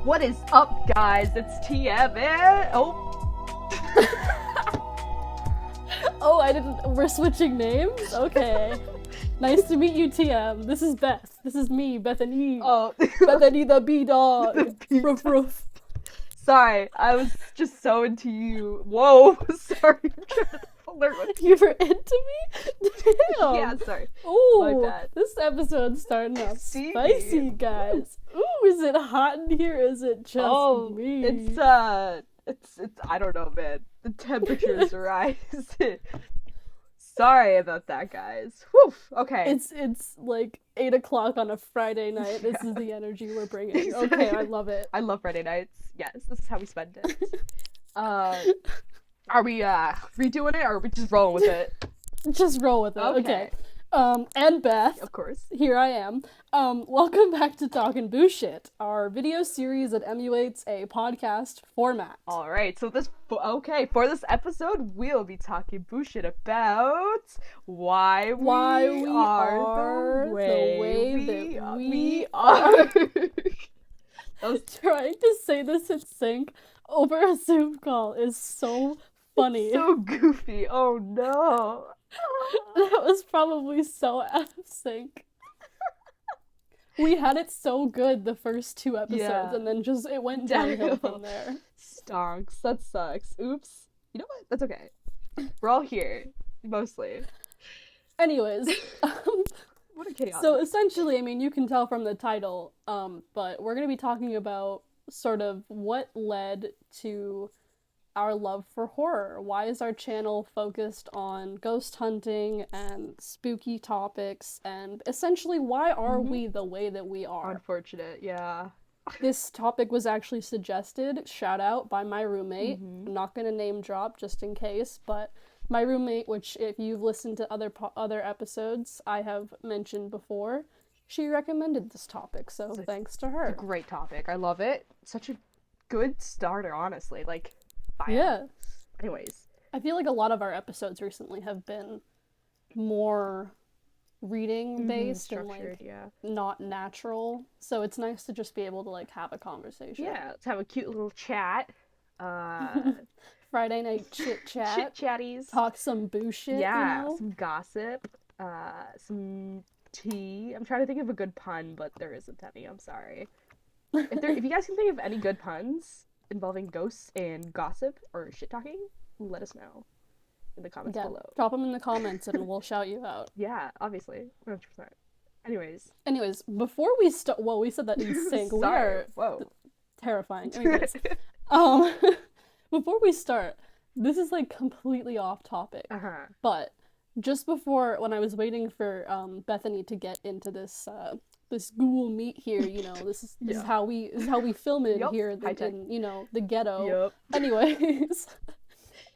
What is up, guys? It's TM and... Oh, we're switching names? Okay. Nice to meet you, TM. This is Beth. This is me, Bethany. Oh. Bethany the B-Dog. The B-Dog. Roof, roof. Sorry, I was just so into you. Whoa, sorry. I'm trying to flirt with you. You were into me? Damn. Yeah, sorry. Ooh, My bad. this episode's starting off Steamy. spicy, guys. Ooh, is it hot in here? Is it just me? It's I don't know, man. The temperature is rising. Sorry about that, guys. Whew. Okay. It's like 8 o'clock on a Friday night. This is the energy we're bringing. Okay, I love it. I love Friday nights. Yes, this is how we spend it. Are we redoing it or are we just rolling with it? Just roll with it. Okay. And Beth, Of course. here I am. Welcome back to Talkin Boosh, our video series that emulates a podcast format. All right. So for this episode, we'll be talking bullshit about why we are the way that we are. I was trying to say this in sync over a Zoom call is so funny. So goofy. Oh no. That was probably so out of sync. We had it so good the first 2 episodes, and then just it went downhill from there. Stonks. That sucks. Oops. You know what? That's okay. We're all here, mostly. Anyways, What a chaos. so essentially, I mean, you can tell from the title, but we're gonna be talking about sort of what led to our love for horror. Why is our channel focused on ghost hunting and spooky topics, and essentially why are we the way that we are? Unfortunate, yeah. This topic was actually suggested, shout out, by my roommate. I'm not gonna name drop just in case, but my roommate, which if you've listened to other episodes I have mentioned before, she recommended this topic, so thanks to her. It's a great topic. I love it. Such a good starter, honestly. Like, fire. Yeah. Anyways. I feel like a lot of our episodes recently have been more reading based and like yeah. not natural. So it's nice to just be able to like have a conversation. Yeah, let's have a cute little chat. Friday night chit chat. Chit chatties. Talk some bullshit. Yeah, you know? some gossip. Some tea. I'm trying to think of a good pun, but there isn't any. I'm sorry. If you guys can think of any good puns involving ghosts and gossip or shit talking, let us know in the comments below. Drop them in the comments and we'll shout you out. Yeah, obviously. 100%. Anyways, before we start, well, we said that in sync. We are terrifying. Anyways, before we start, this is like completely off topic. But just before, when I was waiting for Bethany to get into this this Google Meet here, you know, this is how we film it here in the ghetto. Anyways,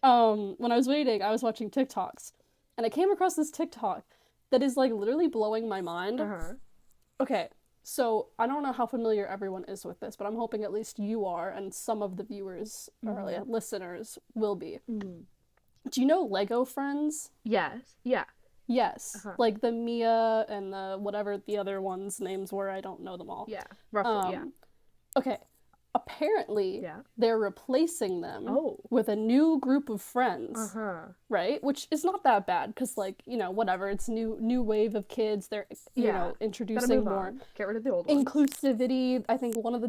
when I was waiting, I was watching TikToks, and I came across this TikTok that is like literally blowing my mind. Okay, so I don't know how familiar everyone is with this, but I'm hoping at least you are, and some of the viewers or listeners will be. Do you know Lego Friends? Yes. Yeah. Yes. Like the Mia and the whatever the other ones' names were. I don't know them all. Yeah. Roughly, yeah. Okay. Apparently, they're replacing them with a new group of friends, right? Which is not that bad, because, like, you know, whatever. It's new wave of kids. They're, you know, introducing more. Get rid of the old ones. Inclusivity. I think one of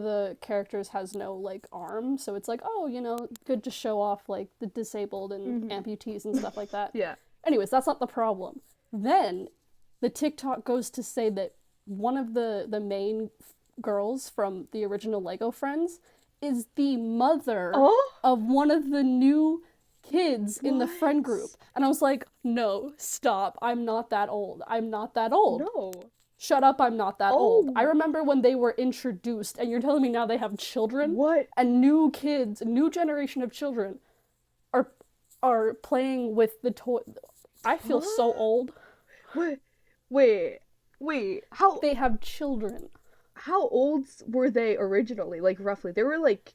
the characters has no, like, arm, so it's like, oh, you know, good to show off, like, the disabled and amputees and stuff like that. Yeah. Anyways, that's not the problem. Then the TikTok goes to say that one of the main girls from the original Lego Friends is the mother of one of the new kids in the friend group. And I was like, no, stop. I'm not that old. I'm not that old. No. Shut up, I'm not that old. I remember when they were introduced, and you're telling me now they have children? What? And new kids, new generation of children are playing with the toy. I feel so old. Wait. How? They have children. How old were they originally? Like, roughly? They were, like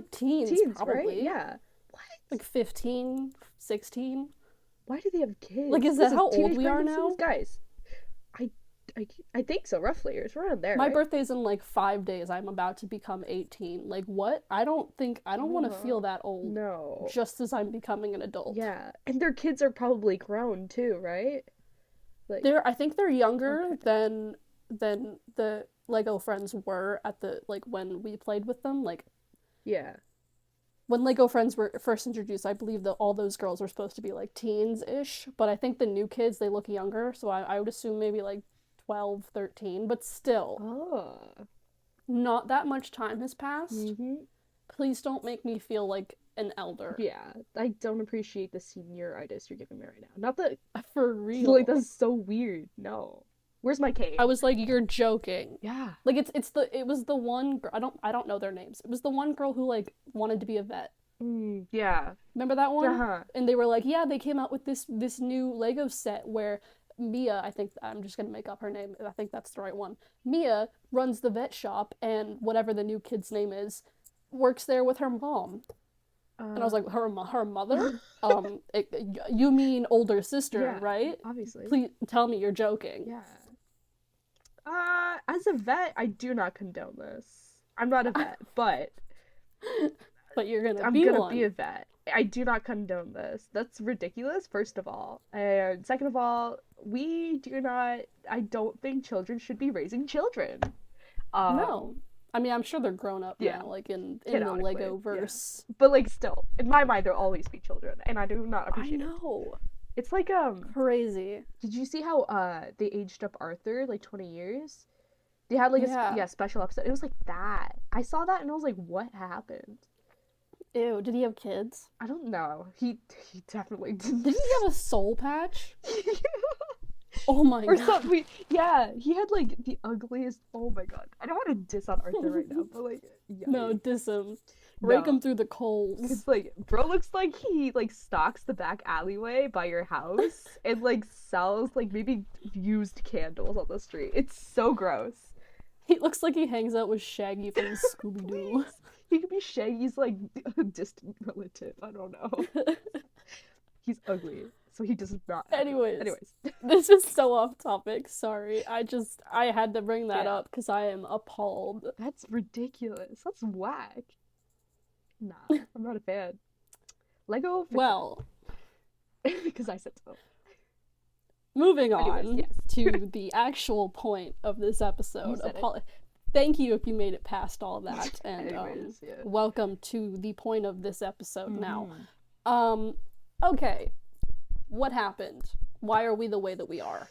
teens probably. Right? Yeah. What? Like 15, 16. Why do they have kids? Like, is that how old we are now? Guys, I think so, roughly. It's around there, My right? birthday's in like 5 days. I'm about to become 18. Like, what? I don't want to feel that old. No. Just as I'm becoming an adult. Yeah, and their kids are probably grown too, right? Like, I think they're younger than the Lego friends were at the like when we played with them. Like, yeah. When Lego Friends were first introduced, I believe that all those girls were supposed to be like teens-ish, but I think the new kids, they look younger, so I would assume maybe like 12, 13, but still. Oh. Not that much time has passed. Mm-hmm. Please don't make me feel like an elder. Yeah, I don't appreciate the senioritis you're giving me right now. Not that For real. like that's so weird. No. Where's my cake? I was like, you're joking. Yeah. Like it was the one girl, I don't know their names. It was the one girl who like wanted to be a vet. Yeah. Remember that one? Uh-huh. And they were like, yeah, they came out with this new Lego set where Mia, I think I'm just gonna make up her name. I think that's the right one. Mia runs the vet shop, and whatever the new kid's name is, works there with her mom. And I was like, her mother? You mean older sister, yeah, right? Obviously. Please tell me you're joking. Yeah. As a vet, I do not condone this. I'm not a vet, but you're gonna I'm be gonna one. be a vet. I do not condone this. That's ridiculous, first of all. And second of all, I don't think children should be raising children. No. I mean, I'm sure they're grown up now, like in the Lego verse. Yeah. But like still, in my mind, there'll always be children, and I do not appreciate it. I know. It's like crazy. Did you see how they aged up Arthur like 20 years? They had like a special episode. It was like that. I saw that and I was like, what happened? Ew, did he have kids? I don't know. He definitely didn't. Did he have a soul patch? Oh my god. Something. Yeah, he had like the ugliest. Oh my god. I don't want to diss on Arthur right now, but like, yeah. No, diss him. Rake him through the coals. It's like, bro looks like he like stalks the back alleyway by your house and like sells like maybe used candles on the street. It's so gross. He looks like he hangs out with Shaggy from Scooby Doo. He could be Shaggy's like distant relative. I don't know. He's ugly, so he does not. Anyways, this is so off topic. Sorry, I had to bring that up because I am appalled. That's ridiculous. That's whack. Nah, I'm not a fan. Lego. Well, because I said so. Moving on to the actual point of this episode. Thank you if you made it past all that, and welcome to the point of this episode now. Okay, what happened? Why are we the way that we are?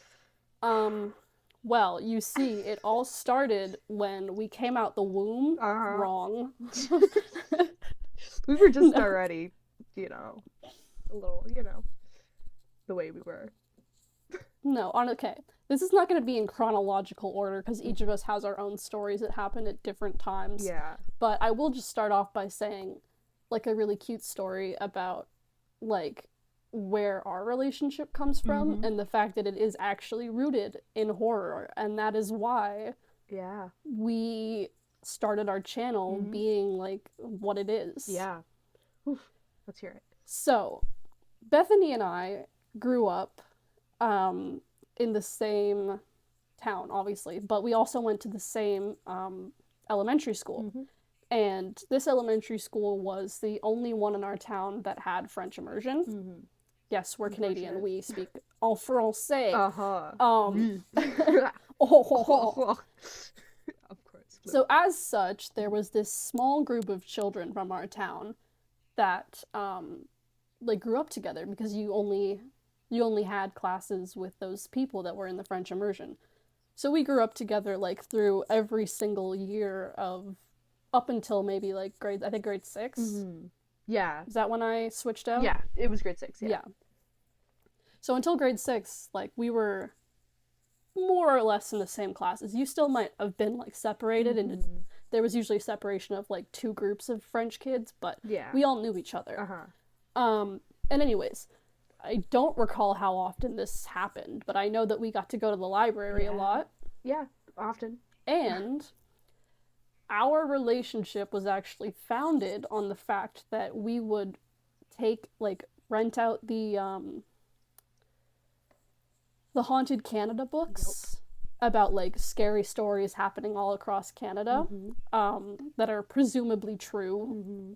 Well, you see, it all started when we came out the womb wrong. We were just already, a little, the way we were. No, okay. This is not going to be in chronological order because each of us has our own stories that happened at different times. Yeah. But I will just start off by saying, like, a really cute story about, like, where our relationship comes from and the fact that it is actually rooted in horror. And that is why we started our channel being, like, what it is. Yeah. Oof. Let's hear it. So, Bethany and I grew up in the same town, obviously, but we also went to the same elementary school. And this elementary school was the only one in our town that had French immersion. Yes, we're Canadian. We speak en français. Of course. So as such, there was this small group of children from our town that like grew up together because you only had classes with those people that were in the French immersion. So we grew up together like through every single year of up until maybe like grade 6. Yeah. Is that when I switched out? Yeah, it was grade 6, yeah. So until grade 6, like we were more or less in the same classes. You still might have been like separated and there was usually separation of like 2 groups of French kids, but we all knew each other. And anyways, I don't recall how often this happened, but I know that we got to go to the library a lot. Yeah, often. And our relationship was actually founded on the fact that we would rent out the Haunted Canada books about like scary stories happening all across Canada, that are presumably true.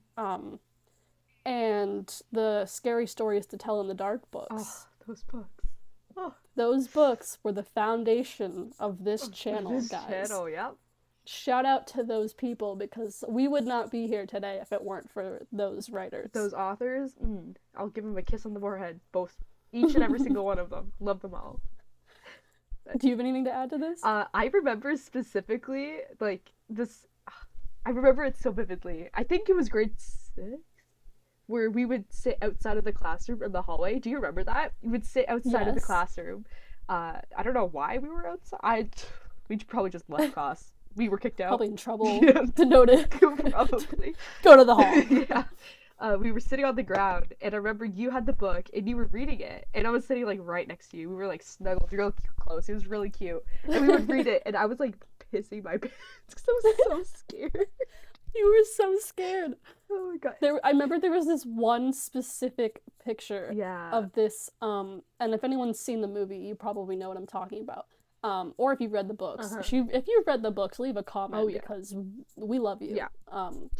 And the Scary Stories to Tell in the Dark books. Oh, those books. Oh. Those books were the foundation of this channel, this guys. Channel, yep. Shout out to those people, because we would not be here today if it weren't for those writers. Those authors, I'll give them a kiss on the forehead. Both. Each and every single one of them. Love them all. Do you have anything to add to this? I remember specifically, like, this... I remember it so vividly. I think it was grade 6, where we would sit outside of the classroom in the hallway. Do you remember that? We would sit outside of the classroom. I don't know why we were outside. We probably just left class. We were kicked out. Probably in trouble to note it. Probably. Go to the hall. Yeah. We were sitting on the ground, and I remember you had the book, and you were reading it, and I was sitting, like, right next to you. We were, like, snuggled real close. It was really cute. And we would read it, and I was, like, pissing my pants because I was so scared. You were so scared. Oh my god. I remember there was this one specific picture of this, and if anyone's seen the movie, you probably know what I'm talking about. Or if you've read the books. If you've read the books, leave a comment because we love you. Yeah.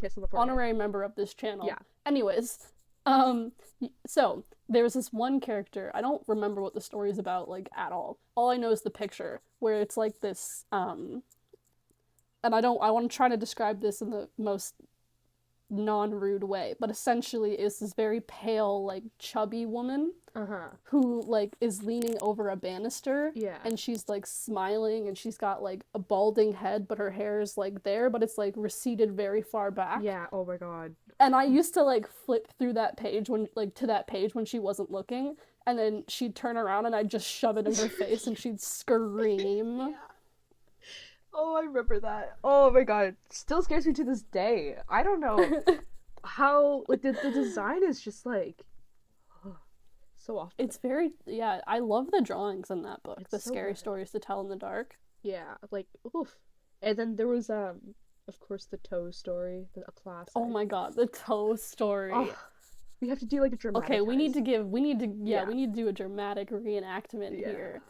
Kiss on the forehead. Honorary member of this channel. Yeah. Anyways, so there's this one character. I don't remember what the story is about, like, at all. All I know is the picture where it's like this, and I want to try to describe this in the most non-rude way, but essentially is this very pale, like, chubby woman who, like, is leaning over a banister, and she's, like, smiling, and she's got, like, a balding head, but her hair is, like, there, but it's, like, receded very far back. Yeah, oh my god. And I used to, like, flip through that page to that page when she wasn't looking, and then she'd turn around and I'd just shove it in her face and she'd scream. Yeah. Oh, I remember that. Oh my god. Still scares me to this day. I don't know how, like, the design is just, like, so off. It's very, I love the drawings in that book. It's the so Scary good. Stories to Tell in the Dark. Yeah, like, oof. And then there was, of course, the toe story, a classic. Oh my god, the toe story. Oh, we have to do, like, a dramatic. Okay, we need to do a dramatic reenactment here.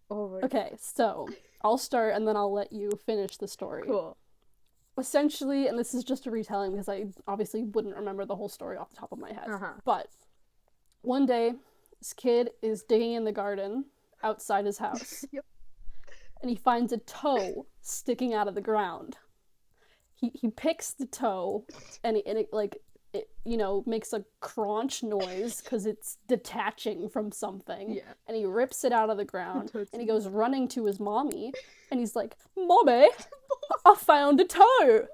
Oh my Okay, so I'll start and then I'll let you finish the story. Cool. Essentially, and this is just a retelling because I obviously wouldn't remember the whole story off the top of my head. But one day, this kid is digging in the garden outside his house. And he finds a toe sticking out of the ground. He picks the toe and it makes a crunch noise because it's detaching from something. Yeah. And he rips it out of the ground and he goes running to his mommy and he's like, "Mommy, I found a toe."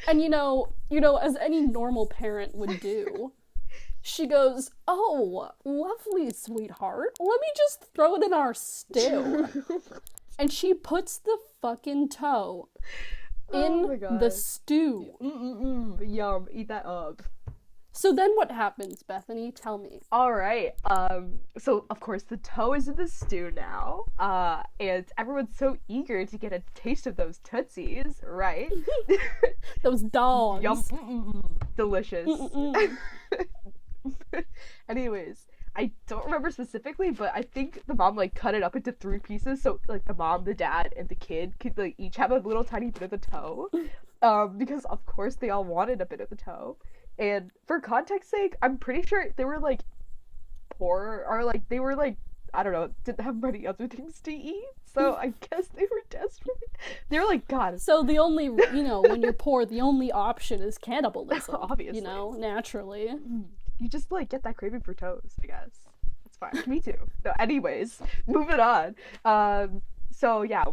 And you know, as any normal parent would do, she goes, "Oh, lovely, sweetheart. Let me just throw it in our stew." And she puts the fucking toe in the stew. Yum, eat that up. So then what happens, Bethany? Tell me. Alright, so of course the toe is in the stew now, and everyone's so eager to get a taste of those tootsies, right? Those dogs. Yum, delicious. Anyways, I don't remember specifically, but I think the mom, like, cut it up into 3 pieces, so, like, the mom, the dad, and the kid could, like, each have a little tiny bit of the toe, because, of course, they all wanted a bit of the toe, and for context sake, I'm pretty sure they were, like, poor, or, like, they were, like, I don't know, didn't have many other things to eat, so I guess they were desperate. They were like, God. So the only, when you're poor, the only option is cannibalism. Obviously. Naturally. You just, like, get that craving for toes, I guess. It's fine. Me too. No, anyways, moving on. So, yeah,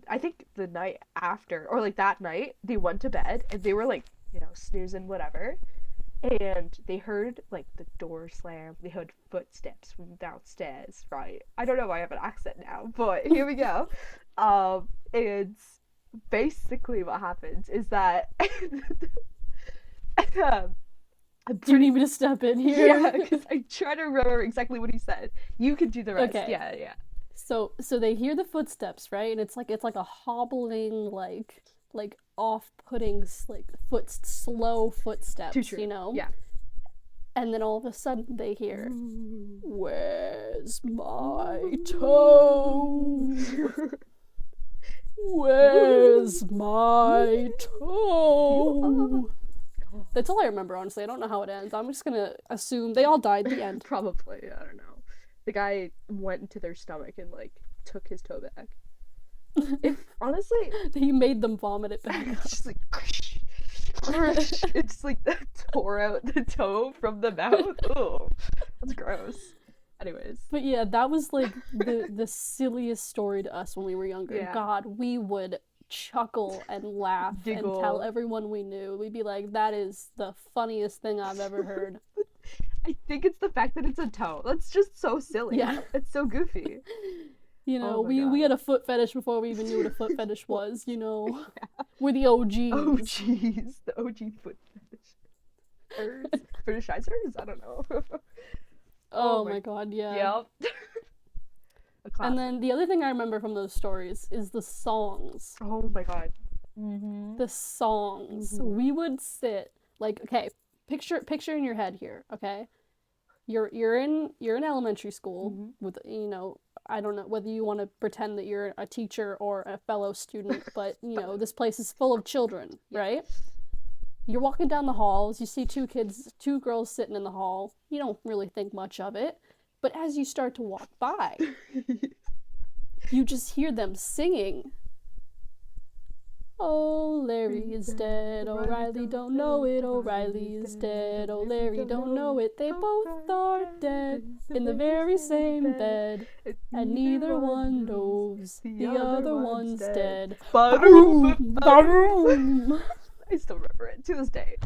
I think the night after, or, like, that night, they went to bed, and they were, like, snoozing, whatever, and they heard, like, the door slam. They heard footsteps from downstairs, right? I don't know why I have an accent now, but here we go. And basically what happens is that... Do you need me to step in here? Yeah, because I try to remember exactly what he said. You can do the rest. Okay. Yeah. So they hear the footsteps, right? And it's like a hobbling, like off-putting, like slow footsteps. Too true. Yeah. And then all of a sudden they hear, "Where's my toe?" Where's my toe? That's all I remember, honestly. I don't know how it ends. I'm just gonna assume they all died at the end. Probably. I don't know. The guy went into their stomach and, like, took his toe back. If, honestly... He made them vomit it back up. Just like... It's like tore out the toe from the mouth. Oh, that's gross. Anyways. But yeah, that was, like, the silliest story to us when we were younger. Yeah. God, we would chuckle and laugh Giggle. and tell everyone we knew. We'd be like, that is the funniest thing I've ever heard. I think it's the fact that it's a toe. That's just so silly. Yeah. It's so goofy. You know, we had a foot fetish before we even knew what a foot fetish was, you know. Yeah. We're the OGs. OGs. The OG foot fetish. Fetishizers? I don't know. Oh my god, yeah. Yep. And then the other thing I remember from those stories is the songs. Oh my god. Mm-hmm. The songs. Mm-hmm. We would sit, like, okay, picture in your head here, okay? You're in elementary school mm-hmm. with, you know, I don't know whether you want to pretend that you're a teacher or a fellow student, but, you know, this place is full of children, right? You're walking down the halls, you see two girls sitting in the hall. You don't really think much of it. But as you start to walk by, you just hear them singing. Oh, Larry is dead. O'Reilly don't know it. O'Reilly is dead. Oh, Larry don't know it. They both are dead in the very same bed. And neither one knows the other one's dead. Boom! Boom! I still remember it to this day.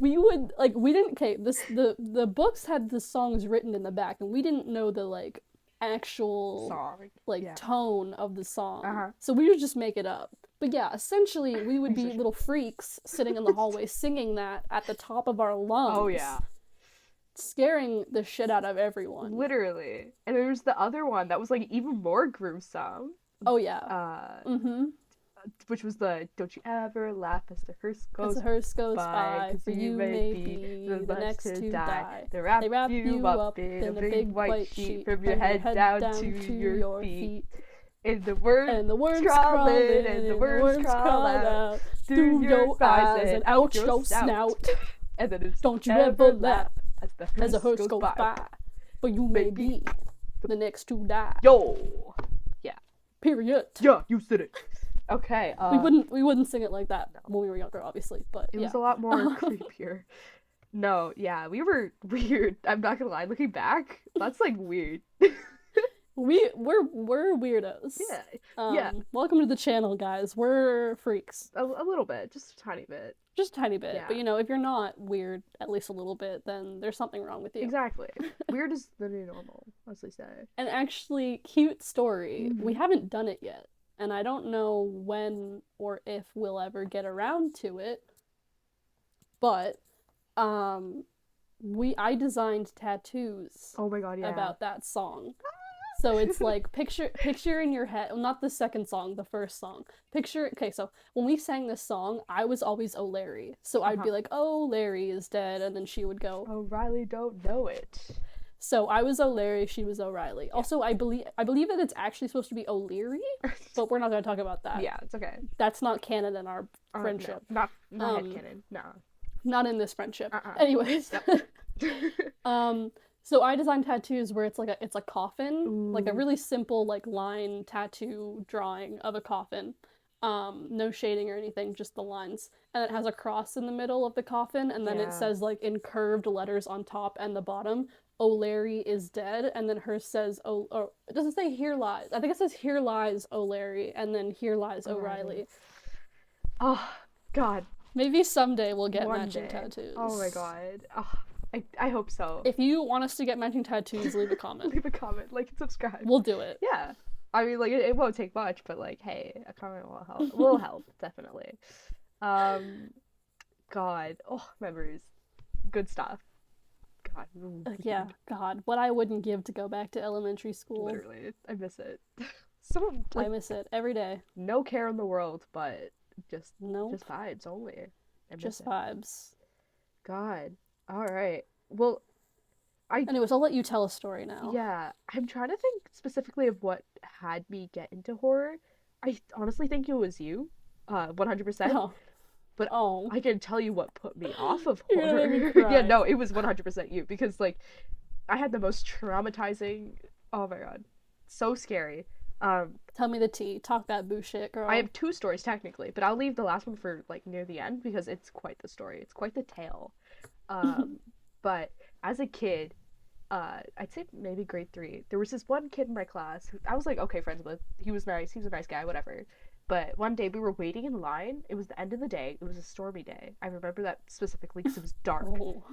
We would, like, we didn't, okay, the books had the songs written in the back, and we didn't know the, like, actual song, like, tone of the song. So we would just make it up. But yeah, essentially, we would be little freaks sitting in the hallway singing that at the top of our lungs. Oh, yeah. Scaring the shit out of everyone. Literally. And there's the other one that was, like, even more gruesome. Oh, yeah. Which was the "Don't you ever laugh as the hearse goes, by, for you may be the next to die. They wrap you up in a big white sheet from your head down to your feet. And the worms crawl in, and the worms crawl out through your eyes and out your snout. And then it's don't you ever laugh as the hearse goes by, for you may be the next to die. Yo, yeah. Period. Yeah, you said it. Okay. We wouldn't sing it like that when we were younger, obviously, but it was a lot more creepier. No, yeah, we were weird. I'm not gonna lie. Looking back, that's like weird. We're weirdos. Yeah. Yeah. Welcome to the channel, guys. We're freaks. A little bit, just a tiny bit. Just a tiny bit. Yeah. But you know, if you're not weird at least a little bit, then there's something wrong with you. Exactly. Weird is the new normal, as they say. And actually, cute story. Mm-hmm. We haven't done it yet. And I don't know when or if we'll ever get around to it. But I designed tattoos. Oh my god, yeah. About that song. So it's like picture in your head, well, not the second song, the first song. Okay, so when we sang this song, I was always O'Larry. So I'd be like, "Oh, Larry is dead," and then she would go, "O'Reilly don't know it." So I was O'Larry, she was O'Reilly. Also, I believe that it's actually supposed to be O'Leary, but we're not going to talk about that. Yeah, it's okay. That's not canon in our friendship. No, not headcanon. No. Not in this friendship. Anyways. Yep. So I designed tattoos where it's a coffin, ooh, like a really simple like line tattoo drawing of a coffin. No shading or anything, just the lines. And it has a cross in the middle of the coffin, and then it says like in curved letters on top and the bottom, O'Larry is dead, and then hers says, or it doesn't say here lies. I think it says here lies O'Larry, and then here lies O'Reilly. Oh, God. Maybe someday we'll get matching tattoos. Oh my god. Oh, I hope so. If you want us to get matching tattoos, leave a comment. Leave a comment, like and subscribe. We'll do it. Yeah. I mean, like, it won't take much, but like, hey, a comment will help. Will help, definitely. God. Oh, memories. Good stuff. God. Yeah, God. What I wouldn't give to go back to elementary school. Literally. I miss it. I miss it every day. No care in the world, but just vibes only. Just vibes. God. All right. Well, anyways, I'll let you tell a story now. Yeah. I'm trying to think specifically of what had me get into horror. I honestly think it was you, 100%. Oh. But Oh. I can tell you what put me off of You're gonna horror. make me cry. Yeah, no, it was 100% you because like I had the most traumatizing. Oh my god, so scary. Tell me the tea. Talk that boo shit, girl. I have two stories technically, but I'll leave the last one for like near the end because it's quite the story. It's quite the tale. Um, but as a kid, I'd say maybe grade 3, there was this one kid in my class who I was like okay friends with. He was nice. He was a nice guy. Whatever. But one day we were waiting in line. It was the end of the day. It was a stormy day. I remember that specifically because it was dark. Oh.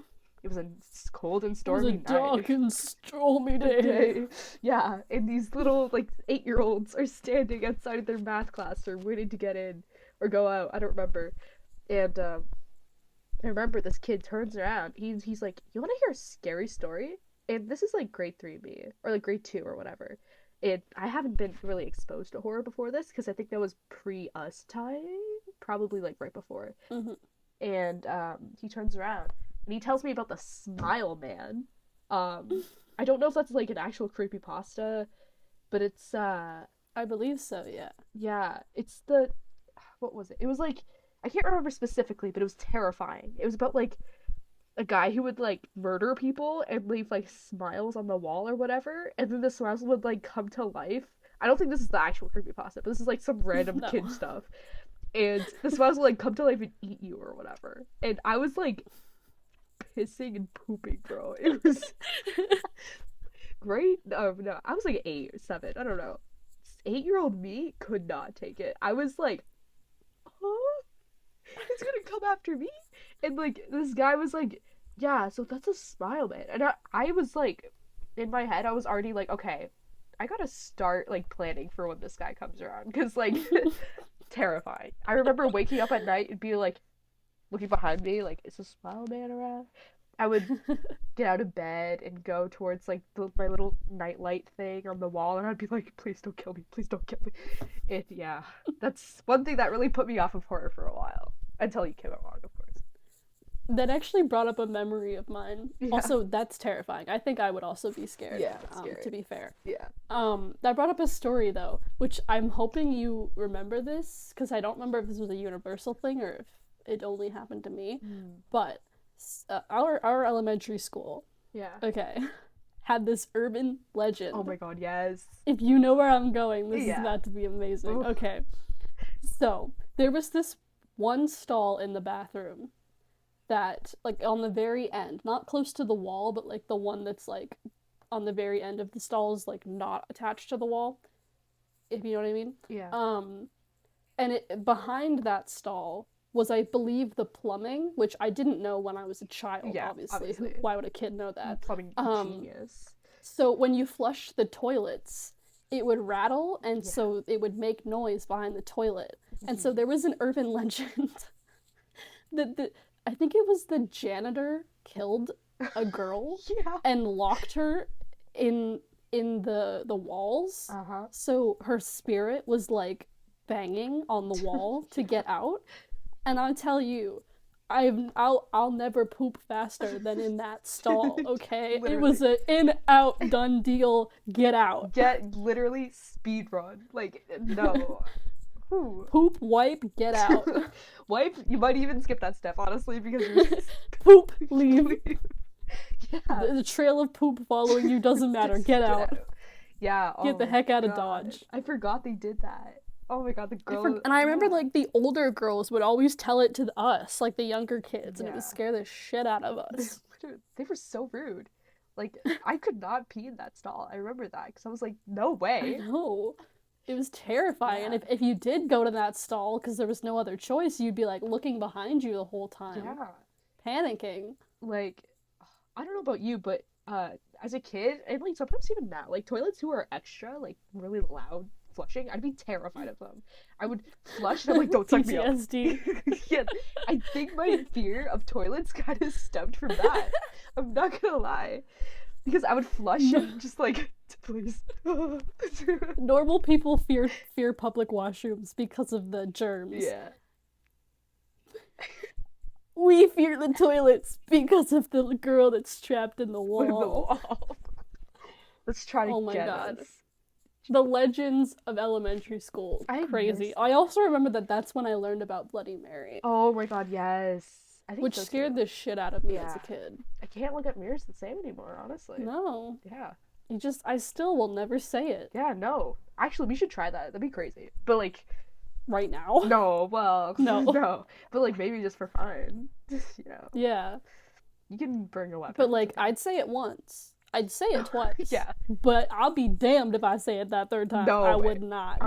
It was a cold and stormy night. It was a dark and stormy day. Yeah, and these little like 8-year-olds are standing outside of their math class or waiting to get in or go out. I don't remember. And I remember this kid turns around. He's like, "You want to hear a scary story?" And this is like grade 3 me or like grade 2 or whatever. And I haven't been really exposed to horror before this because I think that was pre us time, probably like right before. Mm-hmm. And he turns around and he tells me about the Smile Man. I don't know if that's like an actual creepypasta, but it's I believe so, yeah. Yeah, it's the what was it? It was like I can't remember specifically, but it was terrifying. It was about like a guy who would like murder people and leave like smiles on the wall or whatever, and then the smiles would like come to life. I don't think this is the actual creepypasta, but this is like some random No. kid stuff. And the smiles will like come to life and eat you or whatever. And I was like pissing and pooping, bro. It was great. No, I was like 8 or 7. I don't know. 8-year-old me could not take it. I was like, huh? He's gonna come after me? And like this guy was like, yeah, so that's a Smile Man. And I was like, in my head, I was already like, okay, I gotta start like planning for when this guy comes around. Because like, terrifying. I remember waking up at night and be like, looking behind me, like, is a Smile Man around? I would get out of bed and go towards like my little nightlight thing on the wall, and I'd be like, please don't kill me, please don't kill me. And yeah, that's one thing that really put me off of horror for a while until you came along, of course. That actually brought up a memory of mine. Yeah. Also, that's terrifying. I think I would also be scared. Yeah, scary. To be fair. Yeah. That brought up a story though, which I'm hoping you remember this because I don't remember if this was a universal thing or if it only happened to me. But our elementary school, okay, had this urban legend. Oh my god, yes. If you know where I'm going, this is about to be amazing. Oof. Okay, so there was this one stall in the bathroom that, like, on the very end, not close to the wall, but like the one that's like on the very end of the stall is like not attached to the wall, if you know what I mean. Yeah. And it behind that stall was, I believe, the plumbing, which I didn't know when I was a child, obviously. Why would a kid know that? Plumbing genius. So when you flush the toilets, it would rattle, and so it would make noise behind the toilet. And so there was an urban legend that I think it was the janitor killed a girl and locked her in the walls. So her spirit was like banging on the wall to get out. And I'll tell you, I'll never poop faster than in that stall, okay? Literally. It was an in-out done deal, get out. Literally speed run. Like, no. Poop, wipe, get out. Wipe, you might even skip that step, honestly, because you're poop, leave. The trail of poop following you doesn't matter, get out. Yeah. Get the heck out of Dodge. I forgot they did that. Oh my god, the girl. And I remember, like, the older girls would always tell it to us, like the younger kids, and it would scare the shit out of us. They were so rude. Like, I could not pee in that stall. I remember that, because I was like, no way. I know. It was terrifying. And if you did go to that stall, because there was no other choice, you'd be, like, looking behind you the whole time. Yeah. Panicking. Like, I don't know about you, but as a kid, and, like, sometimes even now, like, toilets who are extra, like, really loud flushing, I'd be terrified of them. I would flush and I'm like, don't suck me up. Yeah, I think my fear of toilets kind of stemmed from that. I'm not gonna lie. Because I would flush and just like, please. Normal people fear public washrooms because of the germs. Yeah. We fear the toilets because of the girl that's trapped in the wall. Let's try to get us. The legends of elementary school. Crazy. I also remember that that's when I learned about Bloody Mary. Oh my god, yes. I think which so scared the shit out of me as a kid. I can't look at mirrors the same anymore, honestly. No. Yeah. I still will never say it. Yeah, no. Actually, we should try that. That'd be crazy. But like right now? No, well, no. No. But like maybe just for fun. Yeah. You can bring a weapon. But like I'd say it once. I'd say it twice. Yeah. But I'll be damned if I say it that third time. No, I would not.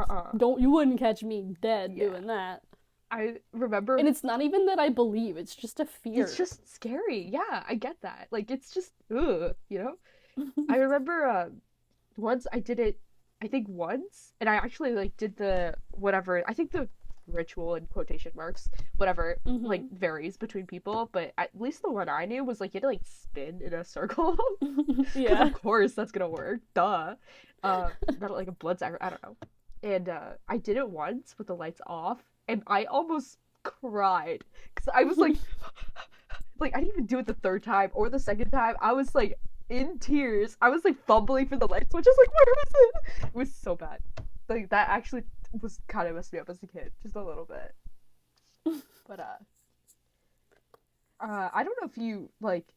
You wouldn't catch me dead doing that. I remember. And it's not even that I believe, it's just a fear. It's just scary. Yeah, I get that. Like, it's just, ugh, you know? I remember once I did it, I think once, and I actually, like, did the, whatever, I think the ritual in quotation marks, whatever, like, varies between people, but at least the one I knew was, like, you had to, like, spin in a circle. Because, of course, that's gonna work. Duh. Not, like, a blood sacrifice, I don't know. And I did it once with the lights off, and I almost cried. Because I was, like, like, I didn't even do it the third time or the second time. I was, like, in tears. I was, like, fumbling for the light switch. I was like, where is it? It was so bad. Like, that actually was kind of messed me up as a kid. Just a little bit. But, I don't know if you, like,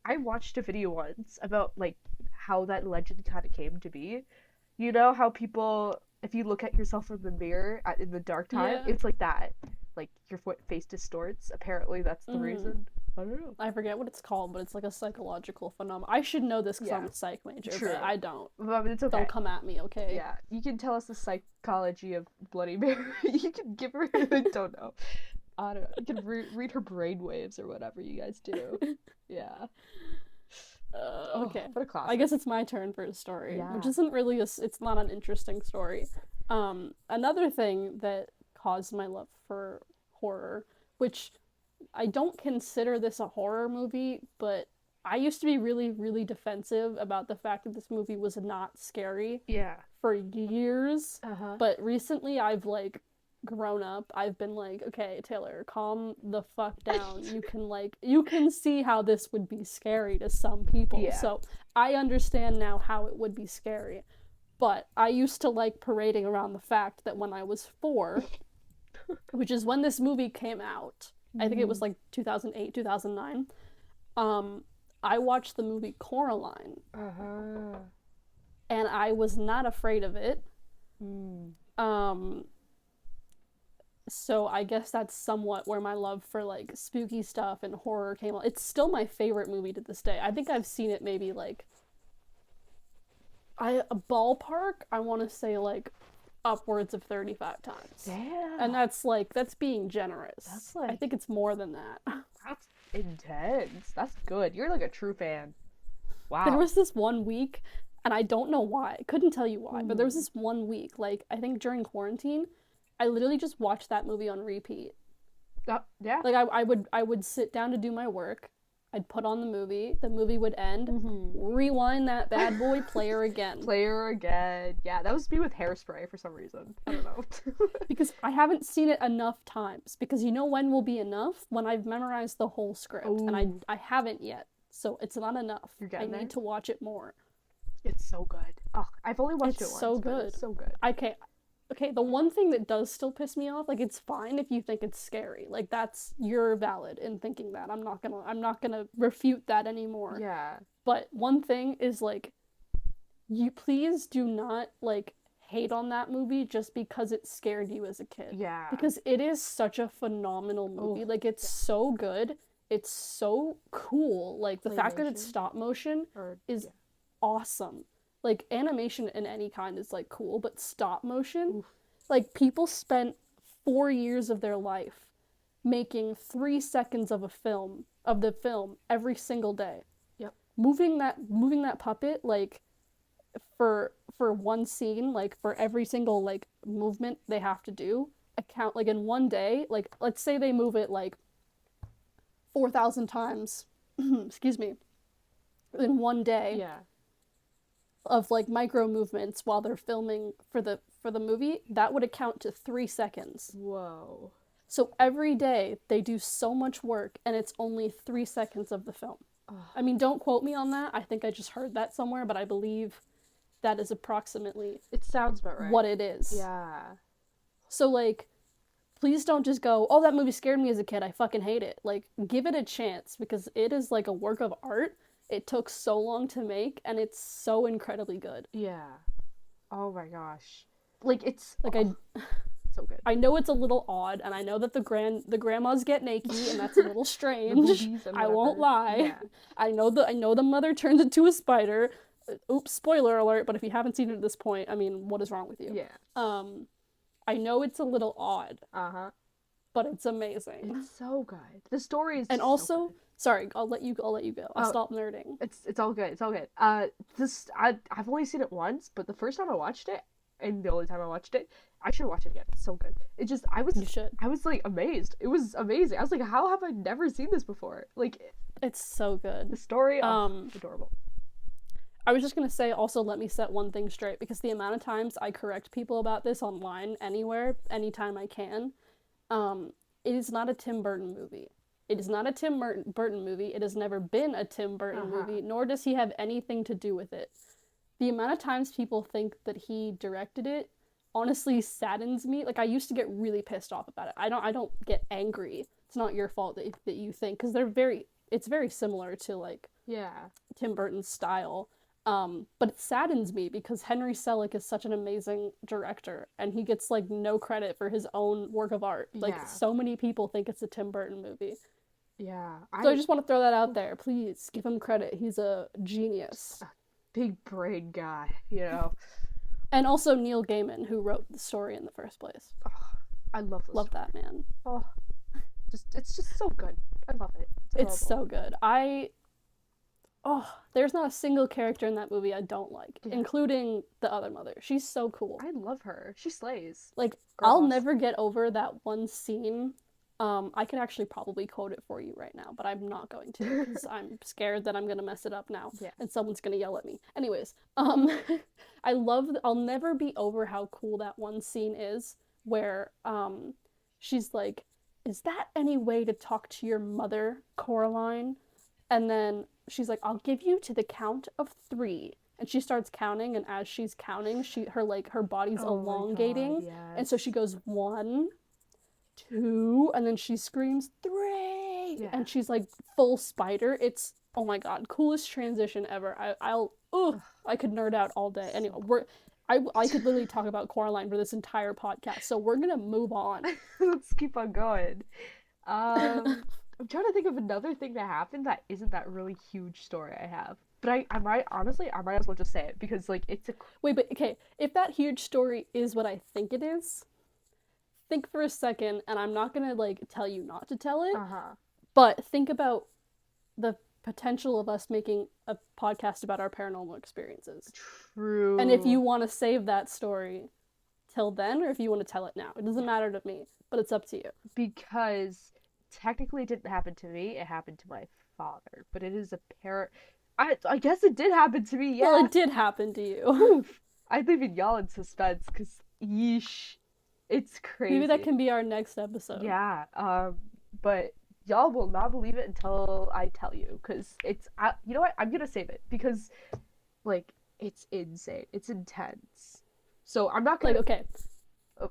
I watched a video once about, like, how that legend kind of came to be. You know how people, if you look at yourself in the mirror in the dark time, it's like that. Like, your face distorts. Apparently, that's the reason. I don't know. I forget what it's called, but it's like a psychological phenomenon. I should know this because I'm a psych major, but I don't. But it's okay. Don't come at me, okay? Yeah. You can tell us the psychology of Bloody Mary. You can give her, I don't know. I don't know. You can read her brainwaves or whatever you guys do. Yeah. Okay. What a classic. I guess it's my turn for a story, which isn't really it's not an interesting story. Another thing that caused my love for horror, which I don't consider this a horror movie, but I used to be really, really defensive about the fact that this movie was not scary. Yeah. For years. But recently I've like grown up. I've been like, okay, Taylor, calm the fuck down. You can see how this would be scary to some people. Yeah. So I understand now how it would be scary. But I used to like parading around the fact that when I was 4, which is when this movie came out, I think it was like 2008, 2009, I watched the movie Coraline. And I was not afraid of it. So I guess that's somewhat where my love for like spooky stuff and horror came on. It's still my favorite movie to this day. I think I've seen it maybe like a ballpark, I want to say like upwards of 35 times. Damn. And that's being generous. That's like, I think it's more than that. That's intense. That's good. You're like a true fan. Wow. There was this one week, and I don't know why. I couldn't tell you why, but there was this one week, like I think during quarantine, I literally just watched that movie on repeat. Yeah. Like I would sit down to do my work. I'd put on the movie would end, rewind that bad boy, play her again. Yeah, that was me with Hairspray for some reason. I don't know. Because I haven't seen it enough times. Because you know when will be enough? When I've memorized the whole script. Ooh. And I haven't yet. So it's not enough. I need to watch it more. It's so good. Oh, I've only watched it once. So good. It's so good. Okay, the one thing that does still piss me off, like, it's fine if you think it's scary. Like, you're valid in thinking that. I'm not gonna refute that anymore. Yeah. But one thing is, like, you please do not, like, hate on that movie just because it scared you as a kid. Yeah. Because it is such a phenomenal movie. Like, it's so good. It's so cool. Like, the fact that it's stop motion is awesome. Like, animation in any kind is, like, cool, but stop motion, like, people spent 4 years of their life making 3 seconds of the film every single day. Yep. Moving that puppet, like, for one scene, like, for every single, like, movement they have to do, account, like, in one day, like, let's say they move it, like, 4,000 times, excuse me, in one day. Yeah. Of like micro movements while they're filming for the movie, that would account to 3 seconds. Whoa. So every day they do so much work and it's only 3 seconds of the film. I mean, don't quote me on that. I think I just heard that somewhere, but I believe that is approximately it sounds about right. what it is. Yeah. So, like, please don't just go, oh, that movie scared me as a kid, I fucking hate it. Like, give it a chance, because it is like a work of art. It took so long to make, and it's so incredibly good. Yeah. Oh my gosh. Like, it's like so good. I know it's a little odd, and I know that the grandmas get naked, and that's a little strange. I won't lie. Yeah. I know the mother turns into a spider. Oops, spoiler alert, but if you haven't seen it at this point, I mean, what is wrong with you? Yeah. I know it's a little odd. Uh-huh. But it's amazing. It's so good. The story is and also, so good. Sorry, I'll let you go. I'll stop nerding. It's all good. It's all good. I've only seen it once, but the first time I watched it, and the only time I watched it, I should watch it again. It's so good. It just you should. I was like amazed. It was amazing. I was like, how have I never seen this before? Like, it's so good. The story, adorable. I was just gonna say, also, let me set one thing straight, because the amount of times I correct people about this online, anywhere, anytime I can, it is not a Tim Burton movie. It is not a Tim Burton movie. It has never been a Tim Burton movie, nor does he have anything to do with it. The amount of times people think that he directed it honestly saddens me. Like, I used to get really pissed off about it. I don't get angry. It's not your fault that you think, because it's very similar to, like, Tim Burton's style. But it saddens me, because Henry Selick is such an amazing director, and he gets, like, no credit for his own work of art. Like, so many people think it's a Tim Burton movie. Yeah. So I just want to throw that out there. Please give him credit. He's a genius. Big brain guy, you know. And also Neil Gaiman, who wrote the story in the first place. Oh, I love that man. Oh, it's just so good. I love it. It's so good. There's not a single character in that movie I don't like, including the other mother. She's so cool. I love her. She slays. Like, I'll never get over that one scene. I could actually probably quote it for you right now, but I'm not going to, because I'm scared that I'm going to mess it up now, and someone's going to yell at me. Anyways, I'll never be over how cool that one scene is, where she's like, is that any way to talk to your mother, Coraline? And then she's like, I'll give you to the count of 3. And she starts counting, and as she's counting, her body's elongating. God, and so she goes 1, 2, and then she screams 3, and she's like full spider. It's, oh my god, coolest transition ever. I could nerd out all day. Anyway, I could literally talk about Coraline for this entire podcast, so we're gonna move on. Let's keep on going. I'm trying to think of another thing that happened that isn't that really huge story I have. But I might as well just say it, because, like, it's a... Wait, but, okay, if that huge story is what I think it is, think for a second, and I'm not gonna, like, tell you not to tell it, but think about the potential of us making a podcast about our paranormal experiences. True. And if you want to save that story till then, or if you want to tell it now, it doesn't matter to me, but it's up to you. Because technically it didn't happen to me, it happened to my father, but it is a I guess it did happen to me, yeah. Well, it did happen to you. Oof. I'm leaving y'all in suspense, because yeesh, it's crazy. Maybe that can be our next episode. Yeah, but y'all will not believe it until I tell you, because you know what, I'm gonna save it, because, like, it's insane, it's intense. So I'm not gonna... Like, okay,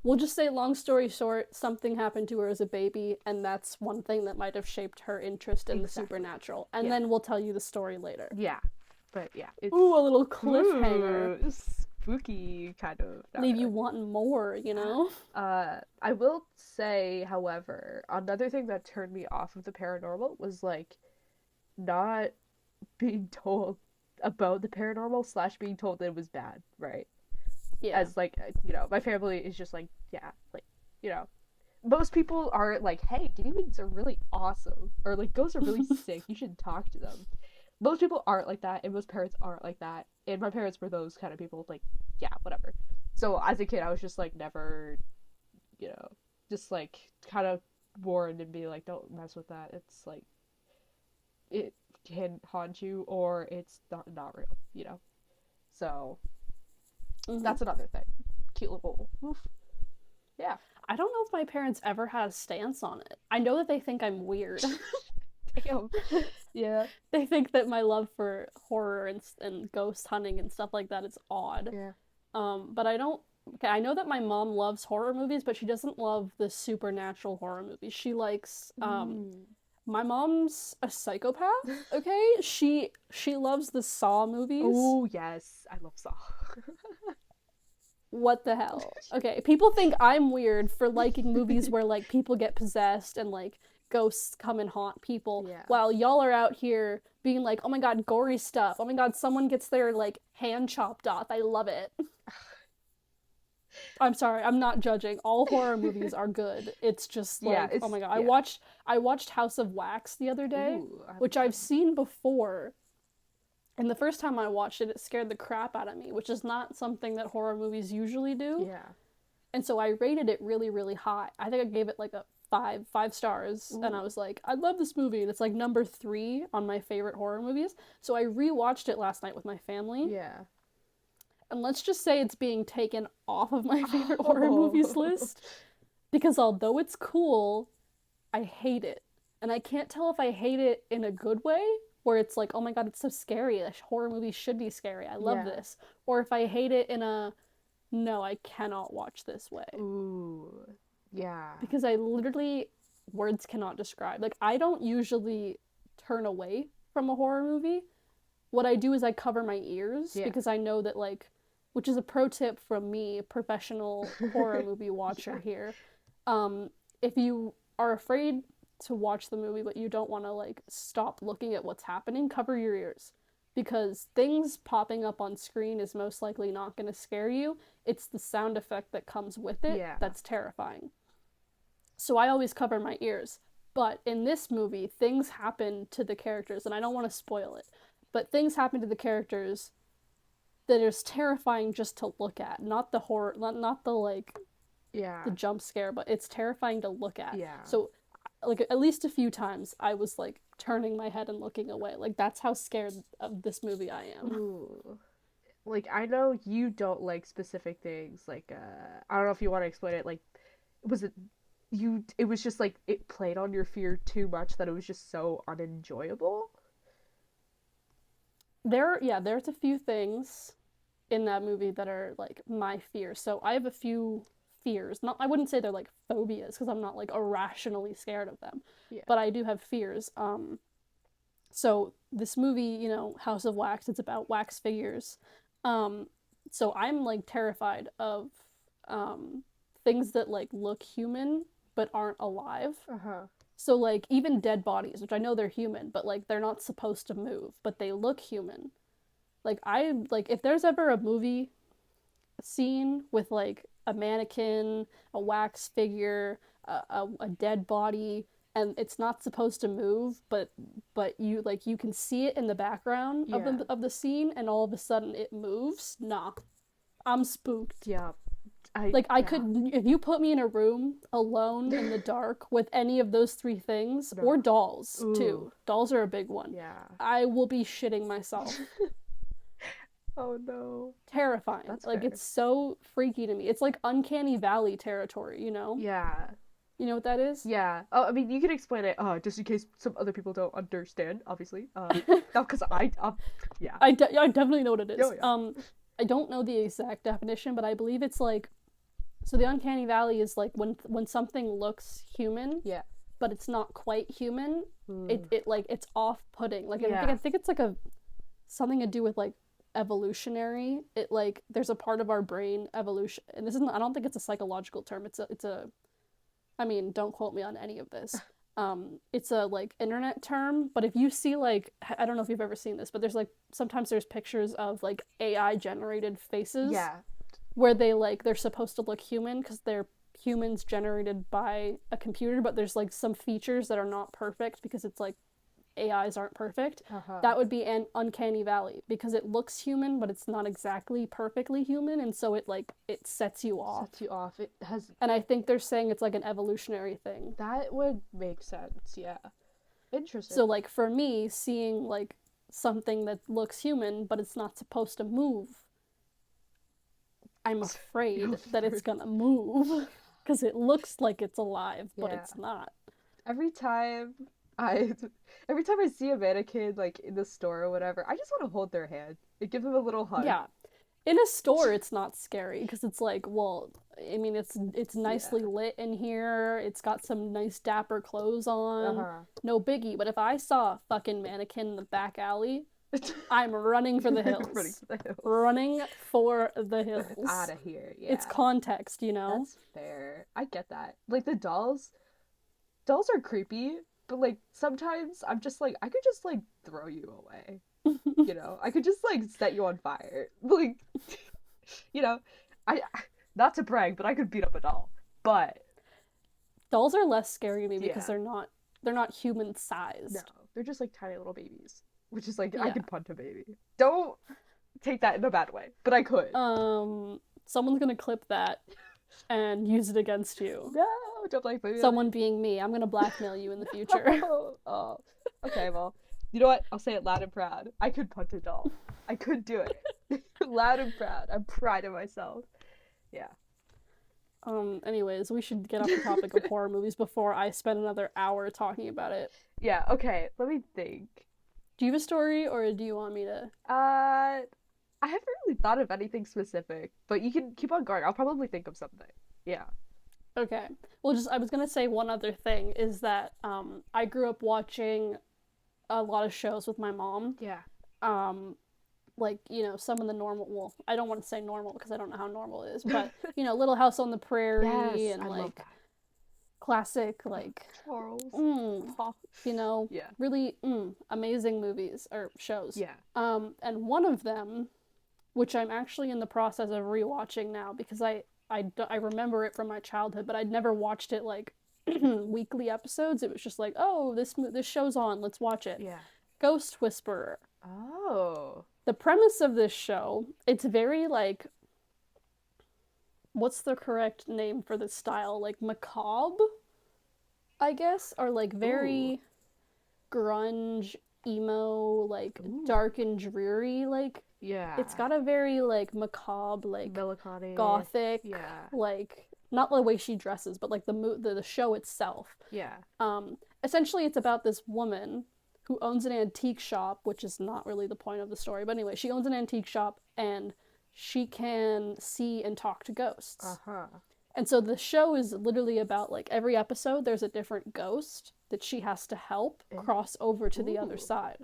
we'll just say, long story short, something happened to her as a baby, and that's one thing that might have shaped her interest in the supernatural. And then we'll tell you the story later. Yeah, but yeah. It's... Ooh, a little cliffhanger. Ooh, spooky, kind of. Leave you wanting more, you know? I will say, however, another thing that turned me off of the paranormal was, like, not being told about the paranormal / being told that it was bad, right? Yeah. As, like, you know, my family is just like, yeah, like, you know, most people are like, hey, demons are really awesome, or, like, ghosts are really sick, you should talk to them. Most people aren't like that, and most parents aren't like that, and my parents were those kind of people, like, yeah, whatever. So as a kid, I was just, like, never, you know, just, like, kind of warned and be like, don't mess with that, it's, like, it can haunt you, or it's not real, you know? So... that's another thing. Cute little woof. Yeah. I don't know if my parents ever had a stance on it. I know that they think I'm weird. Damn. Yeah. They think that my love for horror and ghost hunting and stuff like that is odd. Yeah. But I don't. Okay, I know that my mom loves horror movies, but she doesn't love the supernatural horror movies. She likes. My mom's a psychopath. Okay, she loves the Saw movies. Oh yes, I love Saw. What the hell? Okay, people think I'm weird for liking movies where like people get possessed and like ghosts come and haunt people, while y'all are out here being like, oh my god, gory stuff. Oh my god, someone gets their like hand chopped off. I love it. I'm sorry, I'm not judging. All horror movies are good. It's just like, oh my god, I watched House of Wax the other day, which I've seen before. And the first time I watched it, it scared the crap out of me, which is not something that horror movies usually do. Yeah. And so I rated it really, really high. I think I gave it like a five stars. Ooh. And I was like, I love this movie. And it's like number 3 on my favorite horror movies. So I rewatched it last night with my family. Yeah. And let's just say it's being taken off of my favorite horror movies list. Because although it's cool, I hate it. And I can't tell if I hate it in a good way, where it's like, oh my god, it's so scary. A horror movie should be scary. I love this. Or if I hate it in a, no, I cannot watch this way. Ooh, yeah. Because I literally, words cannot describe. Like, I don't usually turn away from a horror movie. What I do is I cover my ears, because I know that, like, which is a pro tip from me, professional horror movie watcher here. If you are afraid to watch the movie but you don't want to like stop looking at what's happening, cover your ears, because things popping up on screen is most likely not going to scare you. It's the sound effect that comes with it that's terrifying. So I always cover my ears. But in this movie, things happen to the characters, and I don't want to spoil it, but things happen to the characters that is terrifying just to look at. Not the horror, not the like the jump scare, but it's terrifying to look at. So like at least a few times I was like turning my head and looking away. Like that's how scared of this movie I am. Ooh. Like I know you don't like specific things. Like I don't know if you want to explain it. Like it was just like it played on your fear too much that it was just so unenjoyable. There's a few things in that movie that are like my fears. So I have a few fears. I wouldn't say they're like phobias, because I'm not like irrationally scared of them. But I do have fears. So this movie, you know, House of Wax, it's about wax figures. So I'm like terrified of things that like look human but aren't alive. So like even dead bodies, which I know they're human, but like they're not supposed to move, but they look human. Like if there's ever a movie scene with like a mannequin, a wax figure, a dead body, and it's not supposed to move, but you like you can see it in the background of the scene, and all of a sudden it moves. Nah, I'm spooked. Yeah, I could, if you put me in a room alone in the dark with any of those 3 things, or dolls too. Dolls are a big one. Yeah, I will be shitting myself. Oh no. Terrifying. That's like fair. It's so freaky to me. It's like Uncanny Valley territory, you know? Yeah. You know what that is? Yeah. Oh, I mean, you can explain it, just in case some other people don't understand, obviously. Because yeah. I definitely know what it is. Oh, yeah. I don't know the exact definition, but I believe it's like, so the Uncanny Valley is like when something looks human, but it's not quite human. It like it's off-putting. Like I think it's like something to do with like evolutionary. It like there's a part of our brain, evolution, and this isn't, I don't think it's a psychological term. It's a I mean, don't quote me on any of this. It's a like internet term, but if you see like, I don't know if you've ever seen this, but there's like sometimes there's pictures of like AI generated faces. Yeah. Where they're supposed to look human because they're humans generated by a computer, but there's like some features that are not perfect because it's like AIs aren't perfect. That would be an Uncanny Valley, because it looks human but it's not exactly perfectly human, and so it sets you off. It has, and I think they're saying it's like an evolutionary thing. That would make sense. Yeah. Interesting. So like for me, seeing like something that looks human but it's not supposed to move, I'm afraid that it's gonna move because it looks like it's alive, but it's not. Every time I every time I see a mannequin like in the store or whatever, I just want to hold their hand and give them a little hug. Yeah. In a store, it's not scary because it's like, well, I mean, it's nicely lit in here. It's got some nice dapper clothes on. No biggie. But if I saw a fucking mannequin in the back alley, I'm running for the hills. Running for the hills. Running for the hills. Out of here. Yeah. It's context, you know? That's fair. I get that. Like the dolls are creepy, but like sometimes I'm just like I could just like throw you away. You know, I could just like set you on fire. Like, you know, I not to brag, but I could beat up a doll. But dolls are less scary to me because they're not human sized. No, they're just like tiny little babies, which is like I could punch a baby. Don't take that in a bad way, but I could. Someone's gonna clip that and use it against you. No, don't blame me. Someone being me. I'm gonna blackmail you in the future. Oh, okay, well. You know what? I'll say it loud and proud. I could punch a doll. I could do it. Loud and proud. I'm proud of myself. Yeah. Anyways, we should get off the topic of horror movies before I spend another hour talking about it. Yeah, okay. Let me think. Do you have a story or do you want me to? I haven't really thought of anything specific, but you can keep on going. I'll probably think of something. Yeah. Okay. Well, I was gonna say one other thing is that I grew up watching a lot of shows with my mom. Yeah. Like, you know, some of the normal, well, I don't want to say normal because I don't know how normal it is, but, you know, Little House on the Prairie and like classic, like, Charles. You know, really amazing movies or shows. Yeah. And one of them, which I'm actually in the process of rewatching now because I remember it from my childhood, but I'd never watched it like weekly episodes. It was just like, oh, this show's on, let's watch it. Yeah. Ghost Whisperer. Oh. The premise of this show, it's very like, what's the correct name for this style? Like macabre, I guess, or like very grunge, emo, like dark and dreary, like. Yeah. It's got a very like macabre, like melancholic, gothic, like. Not the way she dresses, but like the show itself. Yeah. Essentially, it's about this woman who owns an antique shop, which is not really the point of the story. But anyway, she owns an antique shop and she can see and talk to ghosts. And so the show is literally about like every episode, there's a different ghost that she has to help cross over to the other side.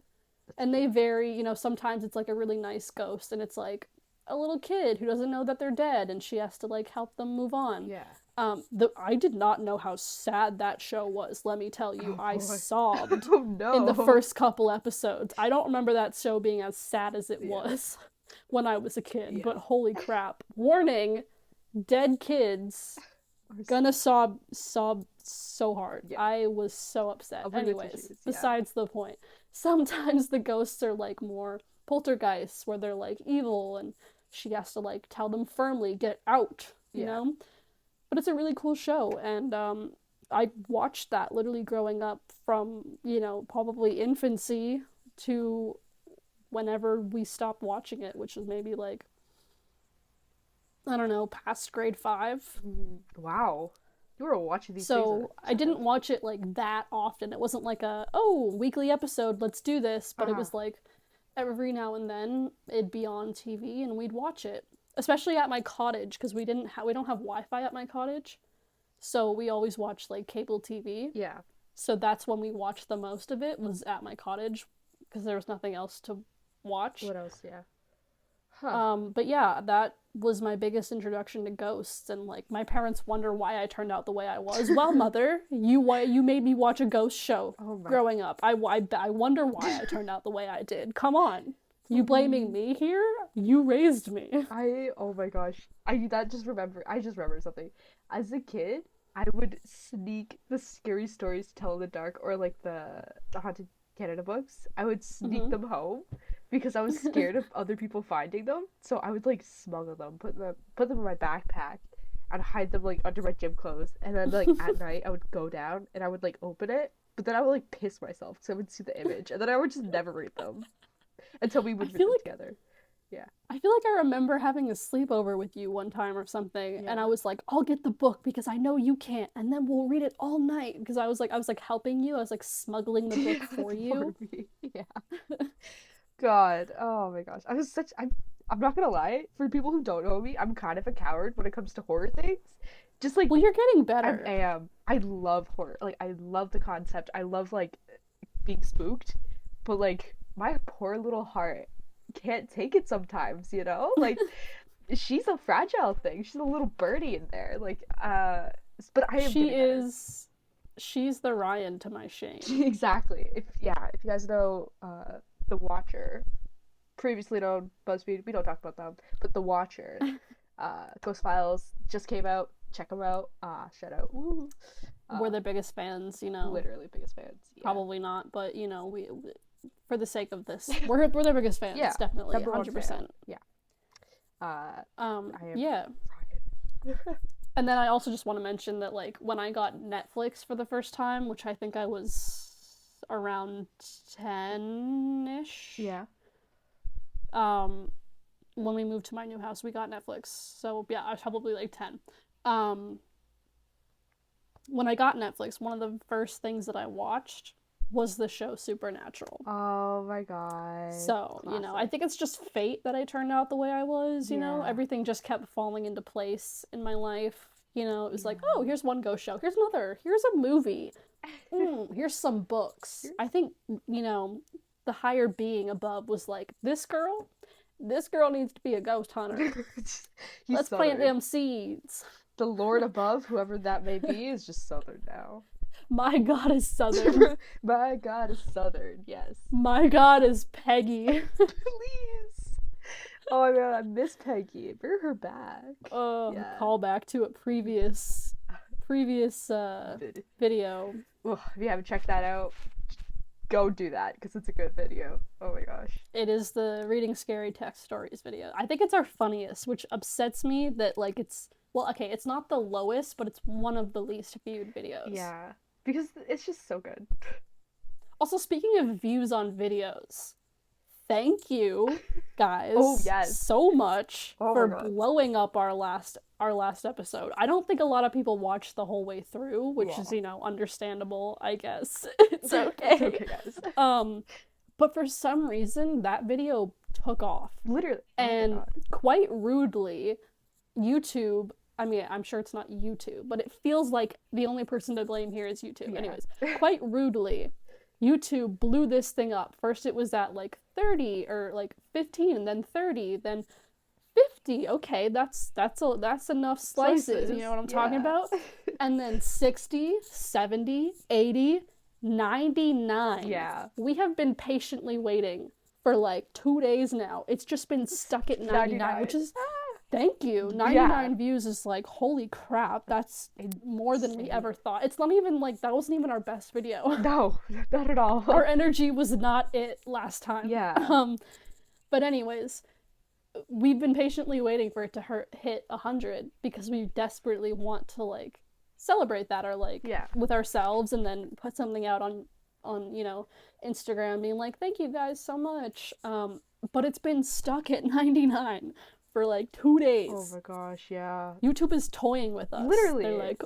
And they vary, you know, sometimes it's like a really nice ghost and it's like a little kid who doesn't know that they're dead and she has to like help them move on. Yeah. I did not know how sad that show was, let me tell you. I sobbed in the first couple episodes. I don't remember that show being as sad as it was when I was a kid, but holy crap. Warning, dead kids gonna sob so hard. Yeah. I was so upset. Anyways, besides the point. Sometimes the ghosts are like more poltergeists where they're like evil and she has to like tell them firmly, get out, you know? But it's a really cool show and I watched that literally growing up from, you know, probably infancy to whenever we stopped watching it, which was maybe like, I don't know, past grade 5. Wow. You were watching these So I didn't watch it like that often. It wasn't like weekly episode, let's do this. But it was like every now and then it'd be on TV and we'd watch it. Especially at my cottage because we don't have Wi-Fi at my cottage. So we always watched like cable TV. Yeah. So that's when we watched the most of it was at my cottage because there was nothing else to watch. What else? Yeah. But yeah, that was my biggest introduction to ghosts, and like my parents wonder why I turned out the way I was. Well, mother, you made me watch a ghost show growing up. I wonder why I turned out the way I did. Come on, you blaming me here? You raised me. Oh my gosh, I just remembered something. As a kid, I would sneak the scary stories to tell in the dark, or like the Haunted Canada books. I would sneak them home because I was scared of other people finding them. So I would like smuggle them, put them in my backpack, and hide them like under my gym clothes. And then like at night, I would go down and I would like open it, but then I would like piss myself because I would see the image, and then I would just never read them until we would read them together. Yeah. I feel like I remember having a sleepover with you one time or something, and I was like, I'll get the book because I know you can't, and then we'll read it all night because I was like helping you. I was like smuggling the book for you. Yeah. God. Oh my gosh. I'm not gonna lie, for people who don't know me, I'm kind of a coward when it comes to horror things. Just like, well, you're getting better. I am. I love horror. Like, I love the concept. I love like being spooked, but like my poor little heart can't take it sometimes, you know? Like, she's a fragile thing. She's a little birdie in there. Like, but I am. She's the Ryan to my Shane. Exactly. If you guys know The Watcher, previously known BuzzFeed, we don't talk about them, but The Watcher, Ghost Files just came out. Check them out. Shout out. Woo. We're their biggest fans, you know. Literally biggest fans. Yeah. Probably not, but you know, we for the sake of this, we're their biggest fans. Yeah, definitely, 100%. Yeah. Yeah. And then I also just want to mention that, like, when I got Netflix for the first time, which I think I was around 10-ish. Yeah. When we moved to my new house, we got Netflix. So yeah, I was probably like 10. When I got Netflix, one of the first things that I watched was the show Supernatural. Oh my god. So, classic. You know, I think it's just fate that I turned out the way I was, you know? Everything just kept falling into place in my life. You know, it was like, oh, here's one ghost show. Here's another. Here's a movie. Here's some books. I think, you know, the higher being above was like, this girl needs to be a ghost hunter. Let's plant them seeds. The Lord above, whoever that may be, is just Southern now. My God is Southern. My God is Southern, yes. My God is Peggy. Please. Oh my God, I miss Peggy. Bring her back. Call back to a previous video. Ugh, if you haven't checked that out, go do that, because it's a good video. Oh my gosh. It is the Reading Scary Text Stories video. I think it's our funniest, which upsets me that, like, it's not the lowest, but it's one of the least viewed videos. Yeah, because it's just so good. Also, speaking of views on videos, thank you, guys, so much for blowing up our last episode. I don't think a lot of people watched the whole way through, which is, you know, understandable, I guess. It's okay. It's okay, guys. But for some reason, that video took off. Literally. And quite rudely, YouTube, I mean, I'm sure it's not YouTube, but it feels like the only person to blame here is YouTube. Yeah. Anyways, quite rudely, YouTube blew this thing up. First it was at like 30 or like 15, and then 30, then 50. Okay, that's enough slices. You know what I'm talking about? And then 60, 70, 80, 99. Yeah. We have been patiently waiting for like 2 days now. It's just been stuck at 99. Which is... Thank you. 99 views is like, holy crap, that's more than we ever thought. It's not even like, that wasn't even our best video. No, not at all. Our energy was not it last time. Yeah. But anyways, we've been patiently waiting for it to hit 100 because we desperately want to like celebrate that, or like with ourselves, and then put something out on you know, Instagram being like, thank you guys so much. But it's been stuck at 99 for like 2 days. Oh my gosh, yeah. YouTube is toying with us. Literally. They're like,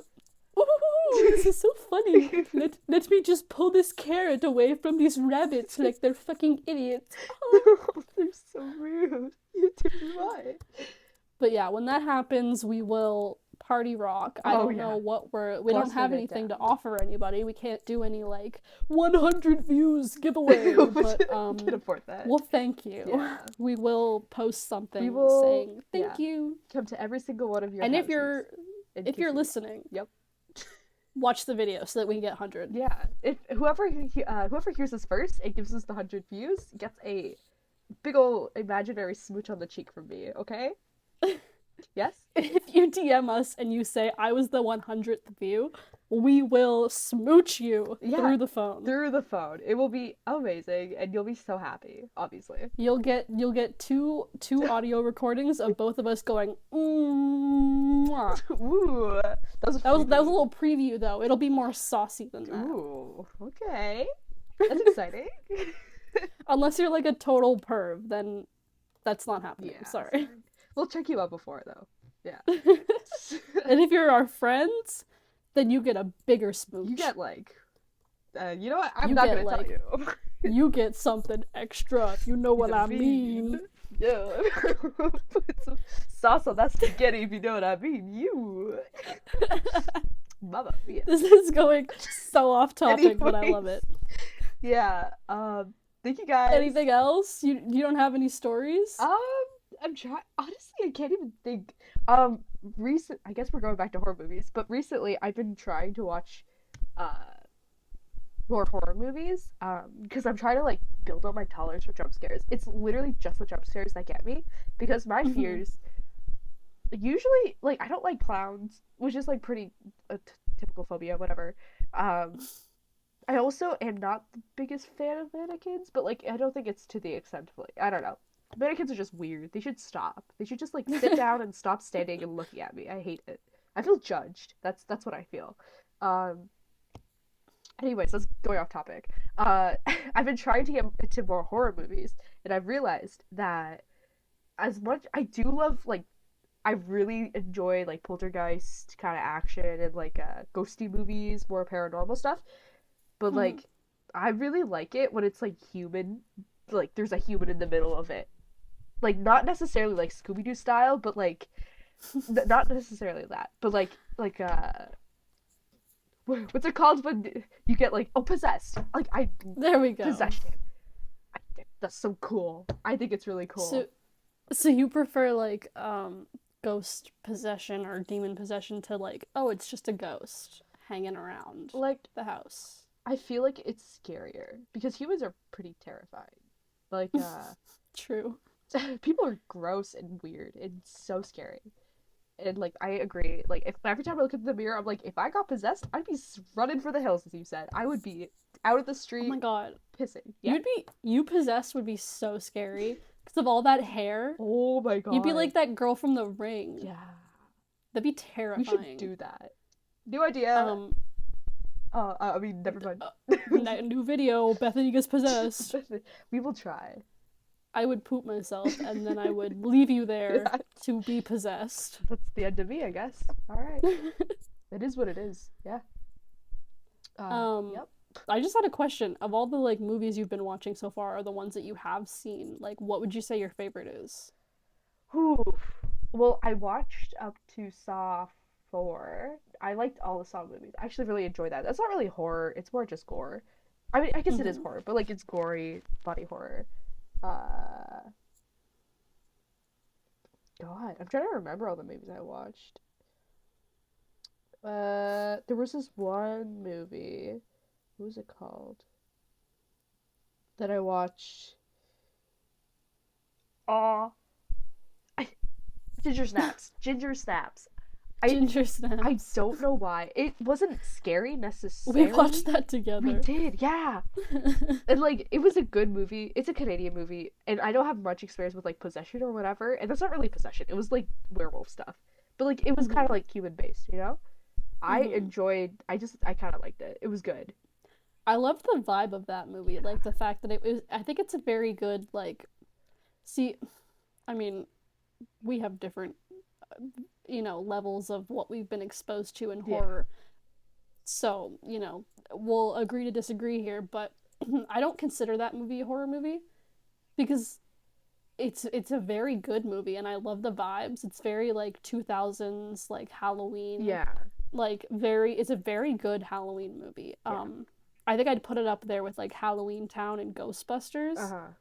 ooh, this is so funny. Let me just pull this carrot away from these rabbits like they're fucking idiots. Oh, they're so rude. YouTube, why? But yeah, when that happens, we will party rock. I don't know what we don't have anything to offer anybody. We can't do any like 100 views giveaway, but can't afford that. Well, thank you. Yeah. We will post something saying thank you. Come to every single one of your and houses. if you're listening, watch the video so that we can get 100. Yeah. If whoever hears us first and gives us the 100 views gets a big ol' imaginary smooch on the cheek from me, okay? Yes? If you DM us and you say, I was the 100th view, we will smooch you through the phone. Through the phone. It will be amazing, and you'll be so happy, obviously. You'll get two audio recordings of both of us going, mwah. Ooh. That was a little preview, though. It'll be more saucy than that. Ooh, okay. That's exciting. Unless you're like a total perv, then That's not happening. Yeah, Sorry. We'll check you out before though. Yeah. And if you're our friends, then you get a bigger smooch. You get like, you know what? I'm not gonna tell you. You get something extra. You know what I mean? Yeah. Put some sauce on that spaghetti if you know what I mean. You. Mama mia. This is going so off topic, but I love it. Yeah. Thank you guys. Anything else? You don't have any stories? I'm trying. Honestly, I can't even think. I guess we're going back to horror movies, but recently I've been trying to watch, more horror movies. Because I'm trying to like build up my tolerance for jump scares. It's literally just the jump scares that get me. Because my fears, usually, like I don't like clowns, which is like pretty typical phobia, whatever. I also am not the biggest fan of mannequins, but like I don't think it's to the extent of like I don't know. Mannequins are just weird. They should stop. They should just like sit down and stop standing and looking at me. I hate it. I feel judged. That's what I feel. Anyways, let's go off topic. I've been trying to get into more horror movies, and I've realized that as much I do love like I really enjoy like poltergeist kind of action and like ghosty movies, more paranormal stuff. But like I really like it when it's like human, like there's a human in the middle of it. Like not necessarily like Scooby-Doo style, but like not necessarily that. But like what's it called when you get like possessed? Like there we go. Possession. That's so cool. I think it's really cool. So you prefer like ghost possession or demon possession to like, oh, it's just a ghost hanging around like the house. I feel like it's scarier because humans are pretty terrifying. Like True. People are gross and weird and so scary. And like I agree. Like if every time I look at the mirror, I'm like, if I got possessed, I'd be running for the hills, as you said. I would be out of the street. Oh my god, pissing. Yeah. You possessed would be so scary because of all that hair. Oh my god. You'd be like that girl from The Ring. Yeah. That'd be terrifying. We should do that. New idea. I mean, never mind. New video. Bethany gets possessed. We will try. I would poop myself, and then I would leave you there to be possessed. That's the end of me, I guess. All right. It is what it is. Yeah. Yep. I just had a question. Of all the like movies you've been watching so far, or the ones that you have seen, like what would you say your favorite is? Ooh. Well, I watched up to Saw 4. I liked all the Saw movies. I actually really enjoyed that. That's not really horror. It's more just gore. I mean, I guess it is horror, but like it's gory body horror. God, I'm trying to remember all the movies I watched. There was this one movie. What was it called? That I watched. Ginger Snaps. Ginger Snaps. Ginger Snaps. I don't know why. It wasn't scary necessarily. We watched that together. We did, yeah. And like it was a good movie. It's a Canadian movie, and I don't have much experience with like possession or whatever. And that's not really possession. It was like werewolf stuff. But like it was kind of like human based, you know? I enjoyed I kind of liked it. It was good. I loved the vibe of that movie. Like the fact that it was I think it's a very good like I mean, we have different levels of what we've been exposed to in horror. So, we'll agree to disagree here, but I don't consider that movie a horror movie because it's a very good movie and I love the vibes. It's very like 2000s like Halloween. Yeah. Like it's a very good Halloween movie. Yeah. I think I'd put it up there with like Halloween Town and Ghostbusters. Uh-huh.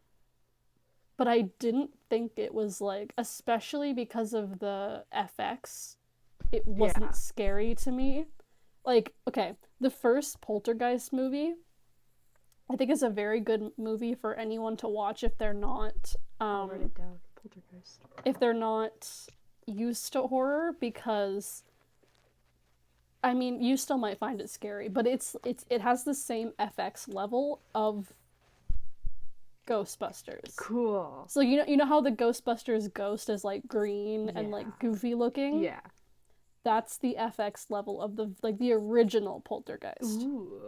But I didn't think it was like, especially because of the FX, it wasn't scary to me. Like, okay, the first Poltergeist movie, I think is a very good movie for anyone to watch if they're not, I'll write it down. Poltergeist. If they're not used to horror, because, I mean, you still might find it scary, but it has the same FX level of Ghostbusters. Cool. So you know how the Ghostbusters ghost is like green and like goofy looking? Yeah. That's the FX level of the original Poltergeist. Ooh.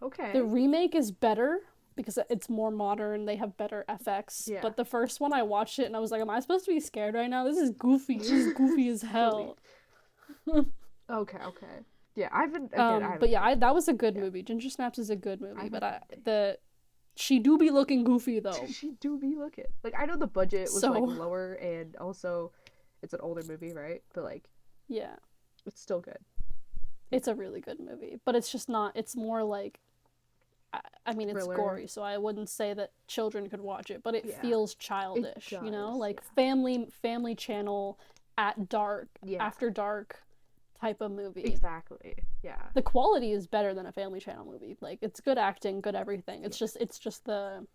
Okay. The remake is better, because it's more modern. They have better FX. Yeah. But the first one, I watched it and I was like, am I supposed to be scared right now? This is goofy. This is goofy as hell. Okay. Yeah, I haven't. But yeah, that was a good movie. Ginger Snaps is a good movie, but she do be looking goofy though. She do be looking. Like, I know the budget was like lower, and also it's an older movie, right? But like, yeah, it's still good. It's a really good movie, but it's just not. It's more like, I mean, it's gory, so I wouldn't say that children could watch it, but it feels childish, you know, like family channel at dark, after dark type of movie. Exactly. Yeah. The quality is better than a family channel movie. Like, it's good acting, good everything. It's just the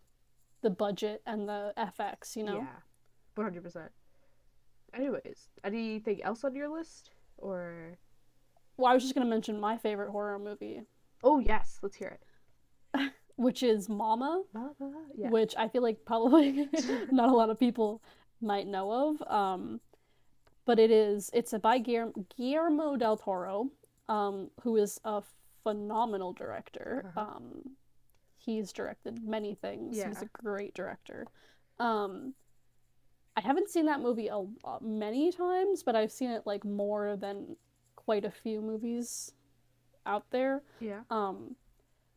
budget and the FX, you know. Yeah. 100%. Anyways, anything else on your list, or? Well, I was just gonna mention my favorite horror movie. Oh yes, let's hear it. Which is Mama. Yeah. Which I feel like probably not a lot of people might know of. But it's by Guillermo del Toro, who is a phenomenal director. He's directed many things. Yeah. He's a great director. I haven't seen that movie many times, but I've seen it like more than quite a few movies out there. Yeah.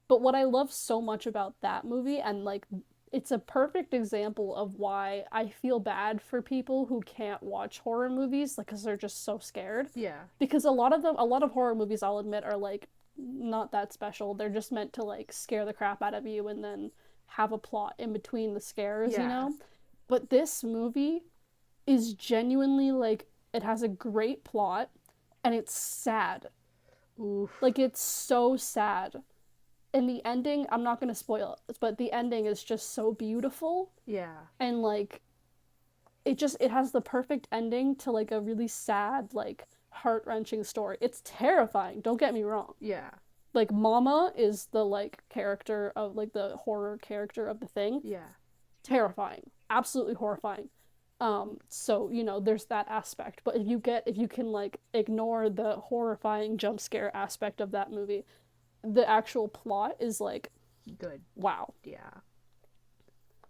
But what I love so much about that movie, and like, it's a perfect example of why I feel bad for people who can't watch horror movies, like, because they're just so scared. Yeah. Because a lot of horror movies, I'll admit, are like not that special. They're just meant to like scare the crap out of you and then have a plot in between the scares, you know? But this movie is genuinely like, it has a great plot and it's sad. Oof. Like, it's so sad. And the ending, I'm not going to spoil it, but the ending is just so beautiful. Yeah. And like, it has the perfect ending to like a really sad, like, heart-wrenching story. It's terrifying, don't get me wrong. Yeah. Like, Mama is the like character of like the horror character of the thing. Yeah. Terrifying. Absolutely horrifying. So, you know, there's that aspect. But if you can like ignore the horrifying jump scare aspect of that movie, the actual plot is like good. Wow. Yeah.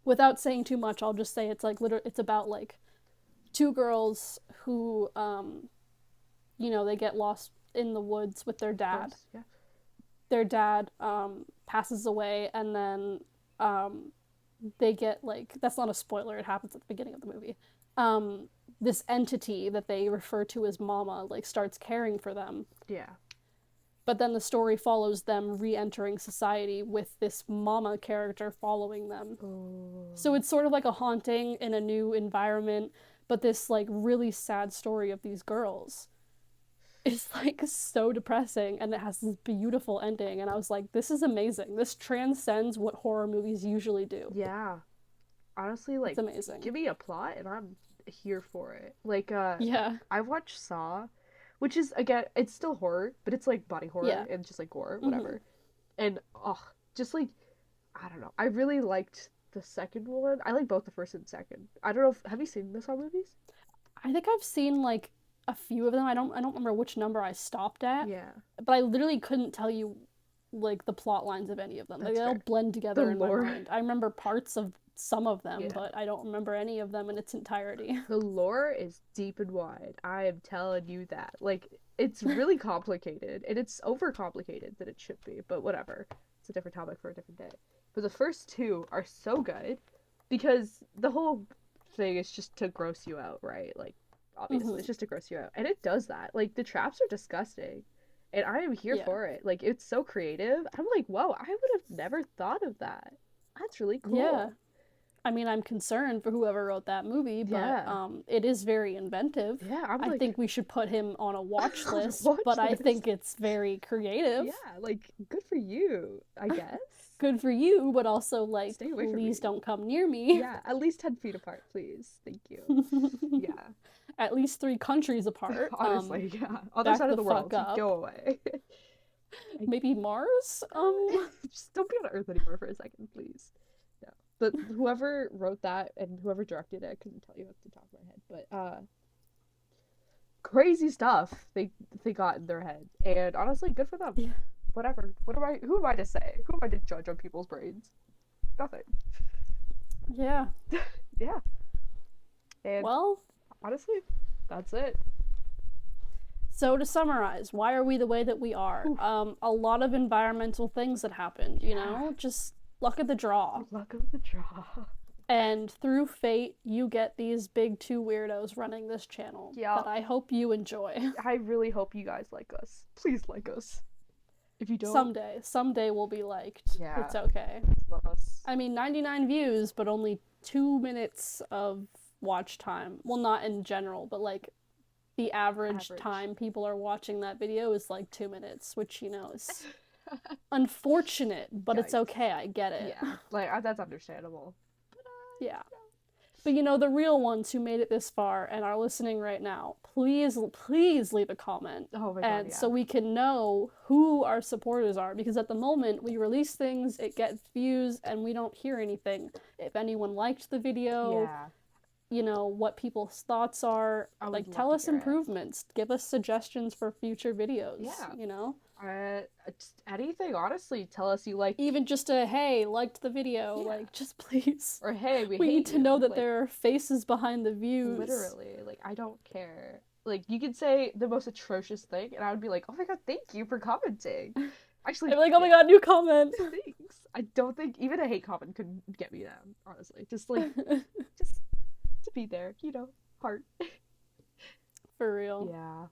Without saying too much, I'll just say it's like it's about like two girls who you know, they get lost in the woods with their dad. Yeah. Their dad passes away, and then they get like, that's not a spoiler, it happens at the beginning of the movie. This entity that they refer to as Mama like starts caring for them. Yeah. But then the story follows them re-entering society with this Mama character following them. Oh. So it's sort of like a haunting in a new environment, but this like really sad story of these girls is like so depressing, and it has this beautiful ending, and I was like, this is amazing. This transcends what horror movies usually do. Yeah. Honestly, like, it's amazing. Give me a plot and I'm here for it. Like, yeah. I watched Saw, which is, again, it's still horror, but it's like body horror and just like gore, whatever. And just like, I don't know, I really liked the second one. I like both the first and second. I don't know have you seen the Saw movies? I think I've seen like a few of them. I don't remember which number I stopped at. Yeah. But I literally couldn't tell you like the plot lines of any of them. Like, they all blend together in my mind. I remember parts of some of them, but I don't remember any of them in its entirety. The lore is deep and wide. I am telling you that. Like, it's really complicated, and it's overcomplicated than it should be, but whatever. It's a different topic for a different day. But the first two are so good because the whole thing is just to gross you out, right? Like, obviously, it's just to gross you out. And it does that. Like, the traps are disgusting. And I am here for it. Like, it's so creative. I'm like, whoa, I would have never thought of that. That's really cool. Yeah. I mean, I'm concerned for whoever wrote that movie, but it is very inventive. Yeah, I think we should put him on a watch list, but I think it's very creative. Yeah, like, good for you, I guess. Good for you, but also, like, stay away please from me. don't come near me. Yeah, at least 10 feet apart, please. Thank you. Yeah. At least 3 countries apart. Honestly, yeah. Other side of the world. Go away. Maybe Mars? Just don't be on Earth anymore for a second, please. No. But whoever wrote that and whoever directed it, I couldn't tell you off the top of my head. But crazy stuff they got in their head. And honestly, good for them. Yeah. Whatever. Who am I to say? Who am I to judge on people's brains? Nothing. Yeah. Yeah. And well, honestly, that's it. So to summarize, why are we the way that we are? A lot of environmental things that happened, you know? Just luck of the draw. Luck of the draw. And through fate, you get these big two weirdos running this channel that I hope you enjoy. I really hope you guys like us. Please like us. If you don't... Someday we'll be liked. Yeah. It's okay. Love us. I mean, 99 views, but only 2 minutes of watch time. Well, not in general, but like the average time people are watching that video is like 2 minutes, which, you know, is unfortunate, but it's okay. I get it. Yeah, like, that's understandable. Yeah. But, you know, the real ones who made it this far and are listening right now, please leave a comment. Oh my God, and so we can know who our supporters are, because at the moment we release things, it gets views, and we don't hear anything. If anyone liked the video, you know, what people's thoughts are, like, tell us improvements, give us suggestions for future videos, you know? Just anything, honestly. Tell us you like... Even just a, hey, liked the video, like, just please. Or, hey, we need to know that there are faces behind the views. Literally, like, I don't care. Like, you could say the most atrocious thing, and I would be like, oh my God, thank you for commenting. Actually, I'm like, oh my God, new comment. Thanks. I don't think even a hate comment could get me down, honestly. Just, like, just to be there, you know, heart. For real. Yeah.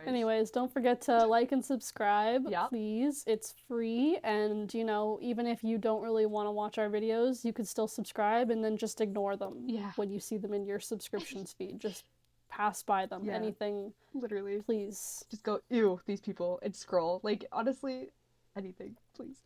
Anyways, don't forget to like and subscribe, please. It's free, and, you know, even if you don't really want to watch our videos, you could still subscribe and then just ignore them when you see them in your subscriptions feed. Just pass by them. Anything. Literally. Please. Just go, ew, these people, and scroll. Like, honestly, anything, please.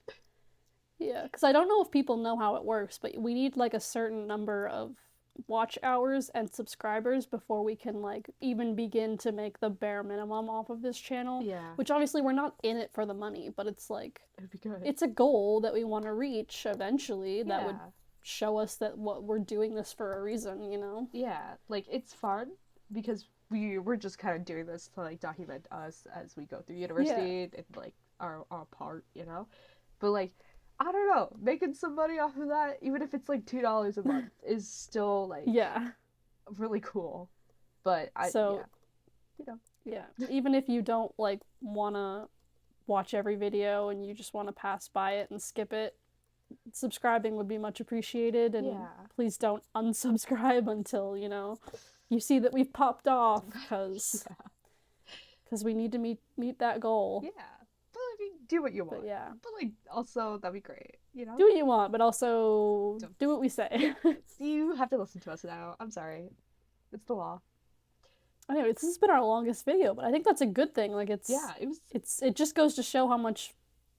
Yeah, because I don't know if people know how it works, but we need, like, a certain number of watch hours and subscribers before we can, like, even begin to make the bare minimum off of this channel. Which obviously we're not in it for the money, but it's like, it'd be good. It's a goal that we want to reach eventually that would show us that we're doing this for a reason, you know? Yeah, like, it's fun because we're just kind of doing this to, like, document us as we go through university and, like, our part, you know? But, like, I don't know, making some money off of that, even if it's like $2 a month, is still, like, really cool. But you know. Yeah, even if you don't, like, want to watch every video and you just want to pass by it and skip it, subscribing would be much appreciated, and please don't unsubscribe until, you know, you see that we've popped off, because we need to meet that goal. Yeah. I mean, do what you want. But but, like, also, that'd be great, you know? Do what you want, but also do what we say. You have to listen to us now. I'm sorry. It's the law. Anyway, this has been our longest video, but I think that's a good thing. Like, it just goes to show how much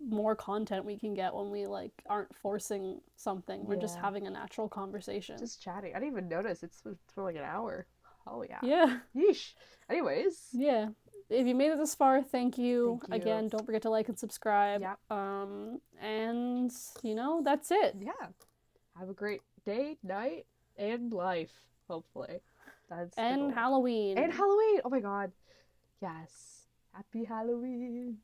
more content we can get when we, like, aren't forcing something. We're just having a natural conversation. Just chatting. I didn't even notice. It's for like an hour. Oh, yeah. Yeah. Yeesh. Anyways. Yeah. If you made it this far, thank you. Again, don't forget to like and subscribe. And, you know, that's it. Yeah. Have a great day, night, and life, hopefully. And Halloween. And Halloween! Oh my God. Yes. Happy Halloween.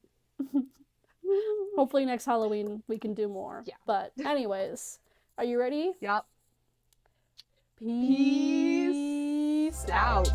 Hopefully next Halloween we can do more. Yeah. But anyways, are you ready? Yep. Peace out.